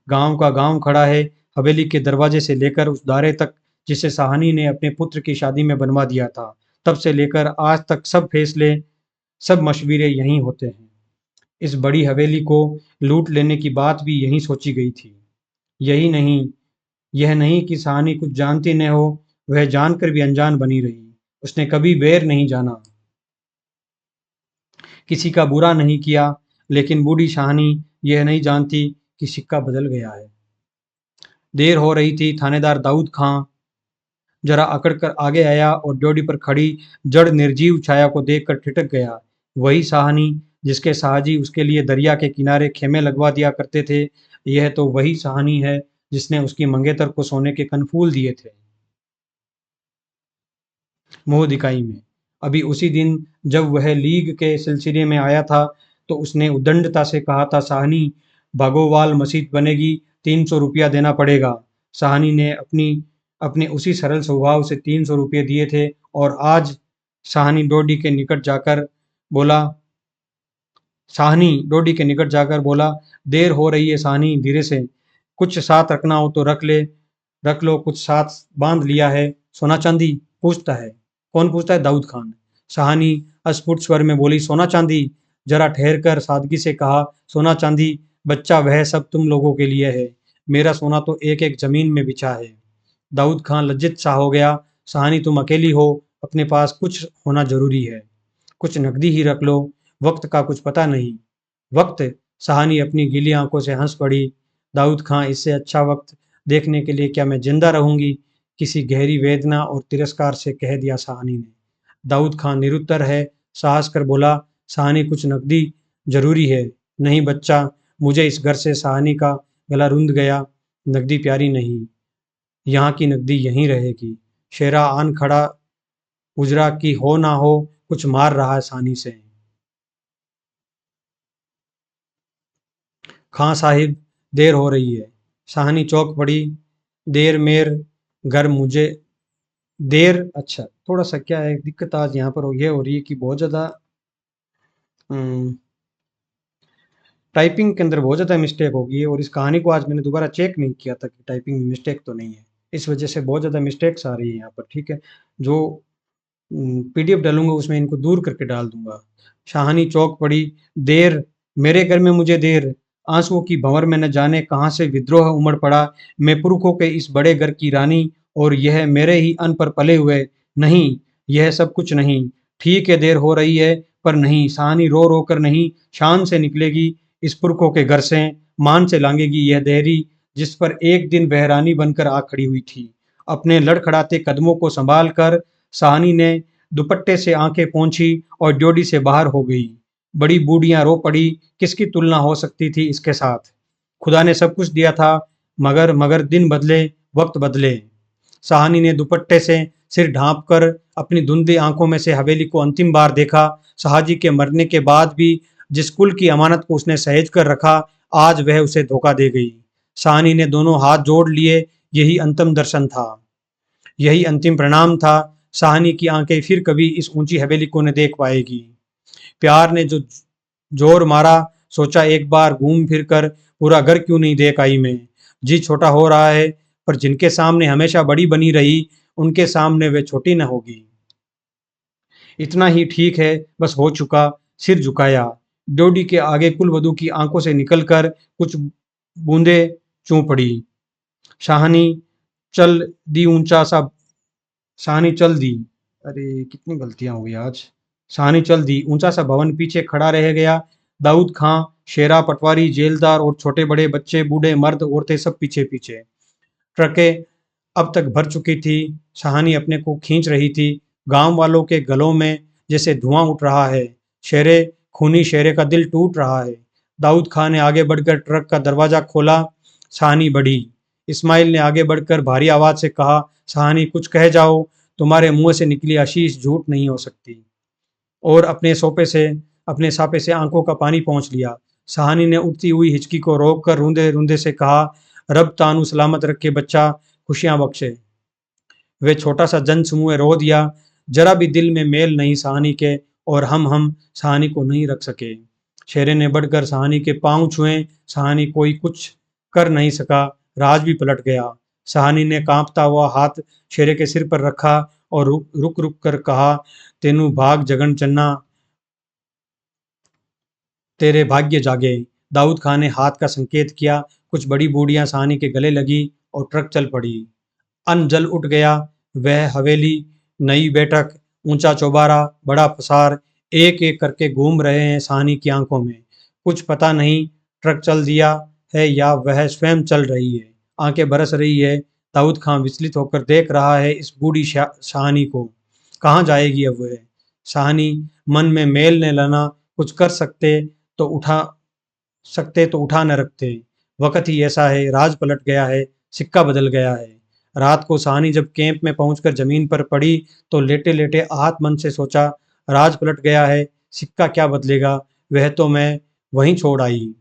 गांव का गांव खड़ा है, हवेली के दरवाजे से लेकर उस दारे तक जिसे सहानी ने अपने पुत्र की शादी में बनवा दिया था। तब से लेकर आज तक सब फैसले, सब मशवरे यहीं होते हैं। इस बड़ी हवेली को लूट लेने की बात भी यहीं सोची गई थी। यही नहीं, यह नहीं कि सहानी कुछ जानती न हो, वह जानकर भी अनजान बनी रही। उसने कभी बैर नहीं जाना, किसी का बुरा नहीं किया। लेकिन बूढ़ी सहानी यह नहीं जानती कि सिक्का बदल गया है। देर हो रही थी। थानेदार दाऊद खां जरा अकड़ कर आगे आया और ड्योढ़ी पर खड़ी जड़ निर्जीव छाया को देखकर ठिठक गया। वही सहानी जिसके साहजी उसके लिए दरिया के किनारे खेमे लगवा दिया करते थे। यह तो वही सहानी है जिसने उसकी मंगेतर को सोने के कनफूल दिए थे मुंह दिखाई में। अभी उसी दिन जब वह लीग के सिलसिले में आया था, तो उसने उद्दंडता से कहा था, सहानी, भागोवाल मस्जिद बनेगी, 300 रुपया देना पड़ेगा। सहानी ने अपनी अपने उसी सरल स्वभाव से 300 रुपये दिए थे। और आज सहानी डोडी के निकट जाकर बोला सहानी डोडी के निकट जाकर बोला, देर हो रही है सहानी, धीरे से। कुछ साथ रखना हो तो रख लो, कुछ साथ बांध लिया है। सोना चांदी पूछता है? कौन पूछता है? दाऊद खान। सहानी अस्फुट स्वर में बोली, सोना चांदी। जरा ठहर कर सादगी से कहा, सोना चांदी बच्चा, वह सब तुम लोगों के लिए है। मेरा सोना तो एक एक जमीन में बिछा है। दाऊद खान लज्जित सा हो गया। सहानी, तुम अकेली हो, अपने पास कुछ होना जरूरी है। कुछ नकदी ही रख लो, वक्त का कुछ पता नहीं। वक्त? सहानी अपनी गीली आंखों से हंस पड़ी। दाऊद खां, इससे अच्छा वक्त देखने के लिए क्या मैं जिंदा रहूंगी? किसी गहरी वेदना और तिरस्कार से कह दिया सहानी ने। दाऊद खान निरुत्तर है, साहस कर बोला, सहानी, कुछ नकदी जरूरी है। नहीं बच्चा, मुझे इस घर से। सहानी का गला रुंध गया। नकदी प्यारी नहीं, यहाँ की नकदी यहीं रहेगी। शेरा आन खड़ा, उजरा की हो ना हो, कुछ मार रहा है सहानी से। खां साहिब, देर हो रही है। सहानी चौंक पड़ी। देर मेर घर मुझे देर, अच्छा, थोड़ा सा क्या है दिक्कत आज यहाँ पर ये हो रही है कि बहुत ज़्यादा टाइपिंग के अंदर बहुत ज़्यादा मिस्टेक हो गई है। और इस कहानी को आज मैंने दोबारा चेक नहीं किया था कि टाइपिंग में मिस्टेक तो नहीं है। इस वजह से बहुत ज़्यादा मिस्टेक्स आ रही है यहाँ पर। ठीक है, जो पीडीएफ डालूंगा उसमें इनको दूर करके डाल दूंगा। शाहानी चौक पड़ी। देर मेरे घर में मुझे देर, आंसुओं की भंवर में न जाने कहाँ से विद्रोह उमड़ पड़ा। मैं पुरखों के इस बड़े घर की रानी, और यह मेरे ही अन्न पर पले हुए। नहीं, यह सब कुछ नहीं। ठीक है, देर हो रही है, पर नहीं, सहानी रो रो कर नहीं, शान से निकलेगी इस पुरखों के घर से। मान से लांगेगी यह देहरी, जिस पर एक दिन बहरानी बनकर आ खड़ी हुई थी। अपने लड़खड़ाते कदमों को संभाल कर सहानी ने दुपट्टे से आंखें पोंछी और ड्योढ़ी से बाहर हो गई। बड़ी बूढ़ियां रो पड़ी। किसकी तुलना हो सकती थी इसके साथ? खुदा ने सब कुछ दिया था, मगर मगर दिन बदले, वक्त बदले। सहानी ने दुपट्टे से सिर ढांप कर अपनी धुंधली आंखों में से हवेली को अंतिम बार देखा। शाहजी के मरने के बाद भी जिस कुल की अमानत को उसने सहेज कर रखा, आज वह उसे धोखा दे गई। सहानी ने दोनों हाथ जोड़ लिए। यही अंतिम दर्शन था, यही अंतिम प्रणाम था। सहानी की आंखें फिर कभी इस ऊंची हवेली को न देख पाएगी। प्यार ने जो जोर मारा, सोचा एक बार घूम फिर कर पूरा घर क्यों नहीं देख आई मैं। जी छोटा हो रहा है, पर जिनके सामने हमेशा बड़ी बनी रही, उनके सामने वे छोटी न होगी। इतना ही ठीक है, बस हो चुका। सिर झुकाया। ड्योढ़ी के आगे कुलवधू की आंखों से निकलकर कुछ बूंदें चूं पड़ी। शाहनी चल दी ऊंचा सा शाहनी चल दी। अरे कितनी गलतियां हो गई आज। शाहनी चल दी। ऊंचा सा भवन पीछे खड़ा रह गया। दाऊद खां, शेरा, पटवारी, जेलदार और छोटे बड़े बच्चे, बूढ़े, मर्द, औरतें सब पीछे पीछे। ट्रकें अब तक भर चुकी थी। शाहानी अपने को खींच रही थी। गांव वालों के गलों में जैसे धुआं उठ रहा है। शेरे खूनी शेरे का दिल टूट रहा है। दाऊद खान ने आगे बढ़कर ट्रक का दरवाजा खोला। शाहानी बढ़ी। इस्माइल ने आगे बढ़कर भारी आवाज से कहा, शाहानी कुछ कह जाओ, तुम्हारे मुंह से निकली आशीष झूठ नहीं हो सकती। और अपने सापे से आंखों का पानी पहुंच लिया। शाहानी ने उठती हुई हिचकी को रोककर रूंधे रूंधे से कहा, रब तानू सलामत रखे बच्चा, खुशियां बख्शे। वे छोटा सा जन समूह रो दिया। जरा भी दिल में मेल नहीं शाहानी के, और हम शाहानी को नहीं रख सके। शेरे ने बढ़कर शाहानी के पांव छुए। शाहानी कोई कुछ कर नहीं सका। राज भी पलट गया। शाहानी ने कांपता हुआ हाथ शेरे के सिर पर रखा और रुक रुक कर कहा, तेनू भाग जगन चन्ना, तेरे भाग्य जागे। दाऊद खान ने हाथ का संकेत किया। कुछ बड़ी बूढ़ियां शाहानी के गले लगी और ट्रक चल पड़ी। अन्न जल उठ गया। वह हवेली, नई बैठक, ऊंचा चौबारा, बड़ा पसार एक एक करके घूम रहे हैं शाहानी की आंखों में। कुछ पता नहीं ट्रक चल दिया है या वह स्वयं चल रही है। आंखें बरस रही है। दाऊद खान विचलित होकर देख रहा है इस बूढ़ी शाहानी को। कहाँ जाएगी अब वह? शाहानी मन में मेल ने लाना, कुछ कर सकते तो उठा न रखते। वक्त ही ऐसा है, राज पलट गया है, सिक्का बदल गया है। रात को शाहानी जब कैंप में पहुंचकर जमीन पर पड़ी तो लेटे लेटे आहत मन से सोचा, राज पलट गया है, सिक्का क्या बदलेगा, वह तो मैं वहीं छोड़ आई।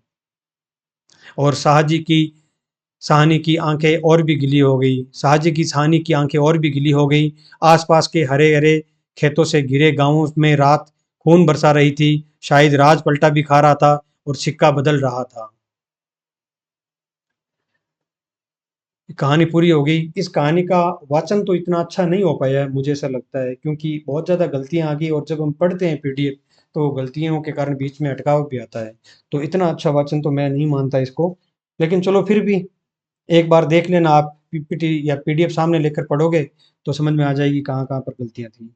और शाहानी की आंखें और भी गिली हो गई। शाहानी की आंखें और भी गिली हो गई। आसपास के हरे हरे खेतों से घिरे गांवों में रात खून बरसा रही थी। शायद राज पलटा भी खा रहा था और सिक्का बदल रहा था। कहानी पूरी हो गई। इस कहानी का वाचन तो इतना अच्छा नहीं हो पाया है, मुझे ऐसा लगता है, क्योंकि बहुत ज़्यादा गलतियां आ गई और जब हम पढ़ते हैं पीडीएफ तो गलतियों के कारण बीच में अटकाव भी आता है। तो इतना अच्छा वाचन तो मैं नहीं मानता इसको। लेकिन चलो फिर भी एक बार देख लेना, आप पीपीटी या पीडीएफ सामने लेकर पढ़ोगे तो समझ में आ जाएगी कहाँ कहाँ पर गलतियां थी।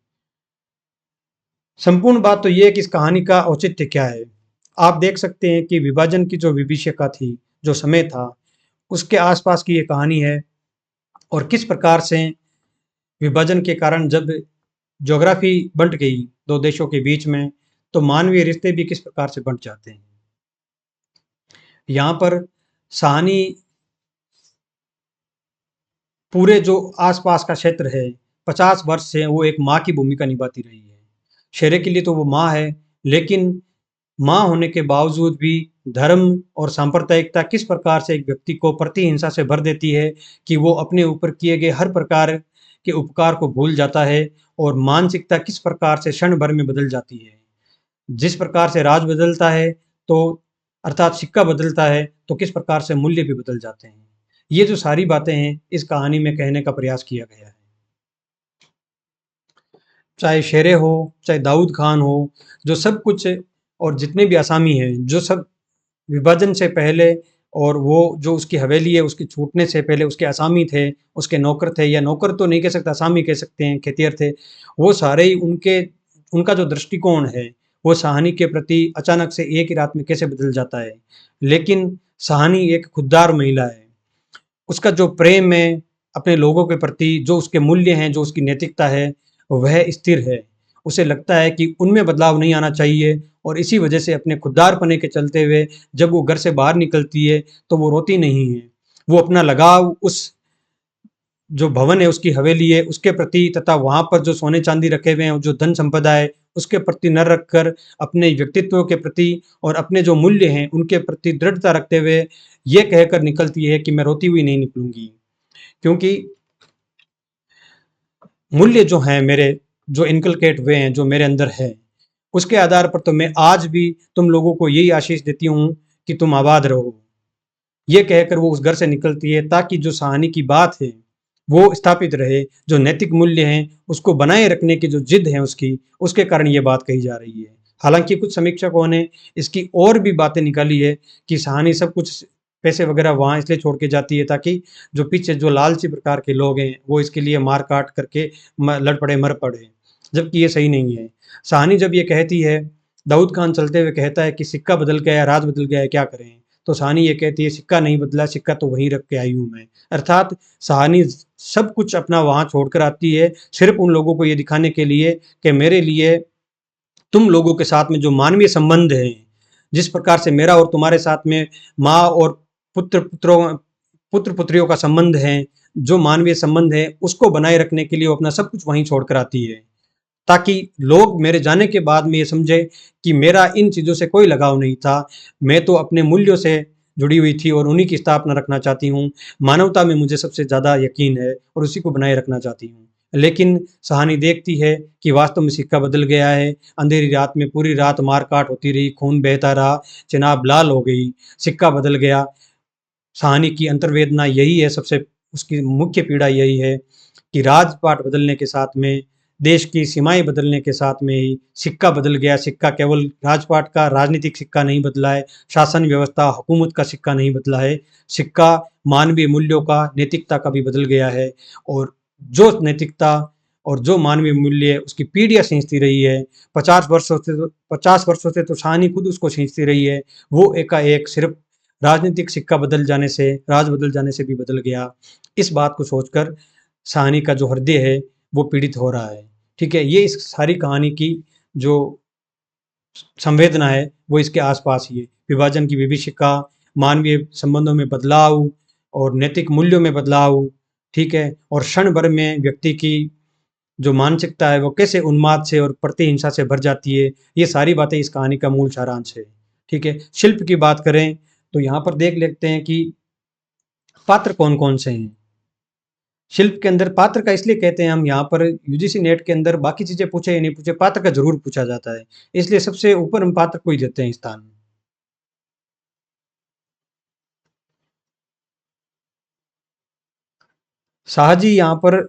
संपूर्ण बात तो ये है कि इस कहानी का औचित्य क्या है। आप देख सकते हैं कि विभाजन की जो विभीषिका थी, जो समय था, उसके आसपास की ये कहानी है। और किस प्रकार से विभाजन के कारण जब ज्योग्राफी बंट गई दो देशों के बीच में, तो मानवीय रिश्ते भी किस प्रकार से बंट जाते हैं। यहाँ पर शाहानी पूरे जो आसपास का क्षेत्र है 50 वर्ष से वो एक माँ की भूमिका निभाती रही है। शेरे के लिए तो वो माँ है, लेकिन माँ होने के बावजूद भी धर्म और सांप्रदायिकता किस प्रकार से एक व्यक्ति को प्रतिहिंसा से भर देती है कि वो अपने ऊपर किए गए हर प्रकार के उपकार को भूल जाता है, और मानसिकता किस प्रकार से क्षण भर में बदल जाती है। जिस प्रकार से राज बदलता है, तो अर्थात सिक्का बदलता है, तो किस प्रकार से मूल्य भी बदल जाते हैं। ये जो सारी बातें हैं इस कहानी में कहने का प्रयास किया गया है। चाहे शेरे हो, चाहे दाऊद खान हो, जो सब कुछ और जितने भी असामी हैं, जो सब विभाजन से पहले, और वो जो उसकी हवेली है उसके छूटने से पहले उसके असामी थे, उसके नौकर थे, या नौकर तो नहीं कह सकता, असामी कह सकते हैं, खेतिहर थे। वो सारे ही उनका जो दृष्टिकोण है वो शाहानी के प्रति अचानक से एक ही रात में कैसे बदल जाता है। लेकिन शाहानी एक खुददार महिला है। उसका जो प्रेम है अपने लोगों के प्रति, जो उसके मूल्य हैं, जो उसकी नैतिकता है, वह स्थिर है। उसे लगता है कि उनमें बदलाव नहीं आना चाहिए, और इसी वजह से अपने खुददारपने के चलते हुए जब वो घर से बाहर निकलती है तो वो रोती नहीं है। वो अपना लगाव उस जो भवन है, उसकी हवेली है, उसके प्रति, तथा वहाँ पर जो सोने चांदी रखे हुए हैं, जो धन संपदा है, उसके प्रति न रखकर अपने व्यक्तित्व के प्रति और अपने जो मूल्य हैं उनके प्रति दृढ़ता रखते हुए ये कहकर निकलती है कि मैं रोती हुई नहीं निकलूंगी। क्योंकि मूल्य जो हैं मेरे, जो इनकलकेट हुए हैं, जो मेरे अंदर है, उसके आधार पर तो मैं आज भी तुम लोगों को यही आशीष देती हूँ कि तुम आबाद रहो। ये कहकर वो उस घर से निकलती है, ताकि जो शाहानी की बात है वो स्थापित रहे, जो नैतिक मूल्य हैं उसको बनाए रखने की जो जिद है उसकी, उसके कारण ये बात कही जा रही है। हालांकि कुछ समीक्षकों ने इसकी और भी बातें निकाली है कि सहानी सब कुछ पैसे वगैरह वहाँ इसलिए छोड़ के जाती है ताकि जो पीछे जो लालची प्रकार के लोग हैं वो इसके लिए मार काट करके लड़ पड़े मर पड़े, जबकि ये सही नहीं है। सहानी जब ये कहती है, दाऊद खान चलते हुए कहता है कि सिक्का बदल गया है, राज बदल गया है, क्या करें? तो सहानी ये कहती है सिक्का नहीं बदला, सिक्का तो वहीं रख के आई हूँ मैं। अर्थात सहानी सब कुछ अपना वहाँ छोड़कर आती है सिर्फ उन लोगों को ये दिखाने के लिए कि मेरे लिए तुम लोगों के साथ में जो मानवीय संबंध है, जिस प्रकार से मेरा और तुम्हारे साथ में माँ और पुत्र पुत्रियों का संबंध है, जो मानवीय संबंध है उसको बनाए रखने के लिए वो अपना सब कुछ वहीं छोड़कर आती है, ताकि लोग मेरे जाने के बाद में ये समझे कि मेरा इन चीज़ों से कोई लगाव नहीं था। मैं तो अपने मूल्यों से जुड़ी हुई थी और उन्हीं की स्थापना रखना चाहती हूँ। मानवता में मुझे सबसे ज़्यादा यकीन है और उसी को बनाए रखना चाहती हूँ। लेकिन सहानी देखती है कि वास्तव में सिक्का बदल गया है। अंधेरी रात में पूरी रात मार-काट होती रही, खून बहता रहा, चिनाब लाल हो गई, सिक्का बदल गया। सहानी की अंतर्वेदना यही है, सबसे उसकी मुख्य पीड़ा यही है कि राजपाट बदलने के साथ में, देश की सीमाएं बदलने के साथ में ही सिक्का बदल गया। सिक्का केवल राजपाट का राजनीतिक सिक्का नहीं बदला है, शासन व्यवस्था हुकूमत का सिक्का नहीं बदला है, सिक्का मानवीय मूल्यों का, नैतिकता का भी बदल गया है। और जो नैतिकता और जो मानवीय मूल्य है उसकी पीढ़ियां सींचती रही है, 50 वर्षों से तो सहानी खुद उसको सींचती रही है, वो एकाएक सिर्फ राजनीतिक सिक्का बदल जाने से, राज बदल जाने से भी बदल गया। इस बात को सोचकर सहानी का जो हृदय है वो पीड़ित हो रहा है। ठीक है, ये इस सारी कहानी की जो संवेदना है वो इसके आसपास ही है। विभाजन की विभीषिका, मानवीय संबंधों में बदलाव और नैतिक मूल्यों में बदलाव, ठीक है, और क्षण भर में व्यक्ति की जो मानसिकता है वो कैसे उन्माद से और प्रतिहिंसा से भर जाती है, ये सारी बातें इस कहानी का मूल सारांश है। ठीक है, शिल्प की बात करें तो यहाँ पर देख लेते हैं कि पात्र कौन कौन से हैं। शिल्प के अंदर पात्र का इसलिए कहते हैं हम, यहाँ पर यूजीसी नेट के अंदर बाकी चीजें पूछे या नहीं पूछे, पात्र का जरूर पूछा जाता है, इसलिए सबसे ऊपर हम पात्र को ही देते हैं स्थान। शाहजी यहाँ पर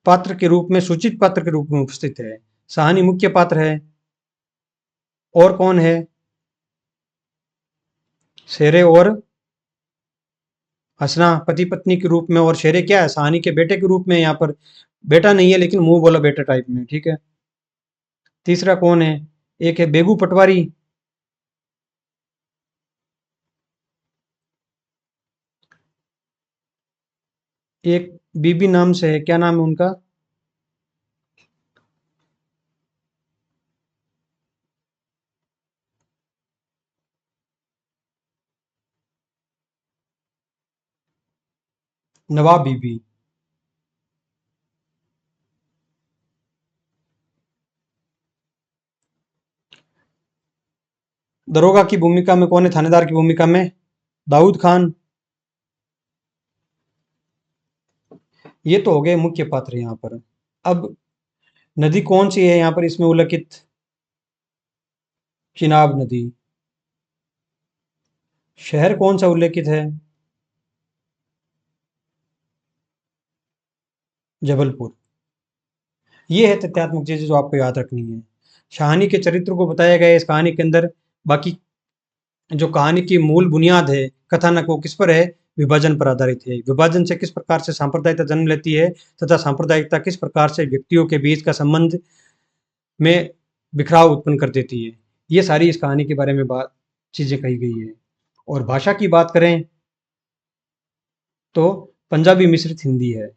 पात्र के रूप में, सूचित पात्र के रूप में उपस्थित है। सहानी मुख्य पात्र है। और कौन है? शेरे और हसना पति पत्नी के रूप में, और शेरे क्या है? सहानी के बेटे के रूप में। यहाँ पर बेटा नहीं है लेकिन मुंह बोला बेटा टाइप में। ठीक है, तीसरा कौन है? एक है बेगू पटवारी। एक बीबी नाम से है, क्या नाम है उनका? नवाब बीबी। दरोगा की भूमिका में कौन है? थानेदार की भूमिका में दाऊद खान। ये तो हो गए मुख्य पात्र यहाँ पर। अब नदी कौन सी है यहाँ पर इसमें उल्लेखित? चिनाब नदी। शहर कौन सा उल्लेखित है? जबलपुर। ये है तथ्यात्मक चीजें जो आपको याद रखनी है। शाहनी के चरित्र को बताया गया है इस कहानी के अंदर। बाकी जो कहानी की मूल बुनियाद है कथानक, वो किस पर है? विभाजन पर आधारित है। विभाजन से किस प्रकार से सांप्रदायिकता जन्म लेती है तथा सांप्रदायिकता किस प्रकार से व्यक्तियों के बीच का संबंध में बिखराव उत्पन्न कर देती है, ये सारी इस कहानी के बारे में बात चीजें कही गई है। और भाषा की बात करें तो पंजाबी मिश्रित हिंदी है।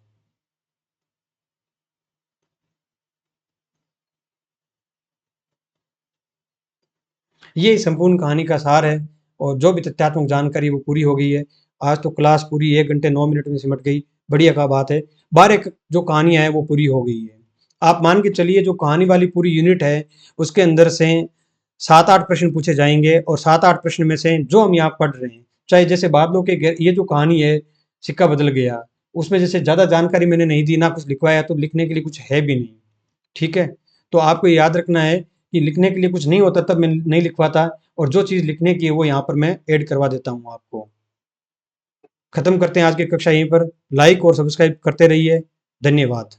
ये संपूर्ण कहानी का सार है। और जो भी तथ्यात्मक जानकारी वो पूरी हो गई है। आज तो क्लास पूरी 1 घंटे 9 मिनट में सिमट गई, बढ़िया का बात है। 12 जो कहानियां हैं वो पूरी हो गई है। आप मान के चलिए जो कहानी वाली पूरी यूनिट है उसके अंदर से 7-8 प्रश्न पूछे जाएंगे, और 7-8 प्रश्न में से जो हम यहाँ पढ़ रहे हैं, चाहे जैसे बादलों के ये जो कहानी है सिक्का बदल गया, उसमें जैसे ज़्यादा जानकारी मैंने नहीं दी, ना कुछ लिखवाया, तो लिखने के लिए कुछ है भी नहीं। ठीक है, तो आपको याद रखना है कि लिखने के लिए कुछ नहीं होता तब मैं नहीं लिखवाता, और जो चीज़ लिखने की है वो यहाँ पर मैं ऐड करवा देता हूँ आपको। खत्म करते हैं आज की कक्षा यहीं पर। लाइक और सब्सक्राइब करते रहिए। धन्यवाद।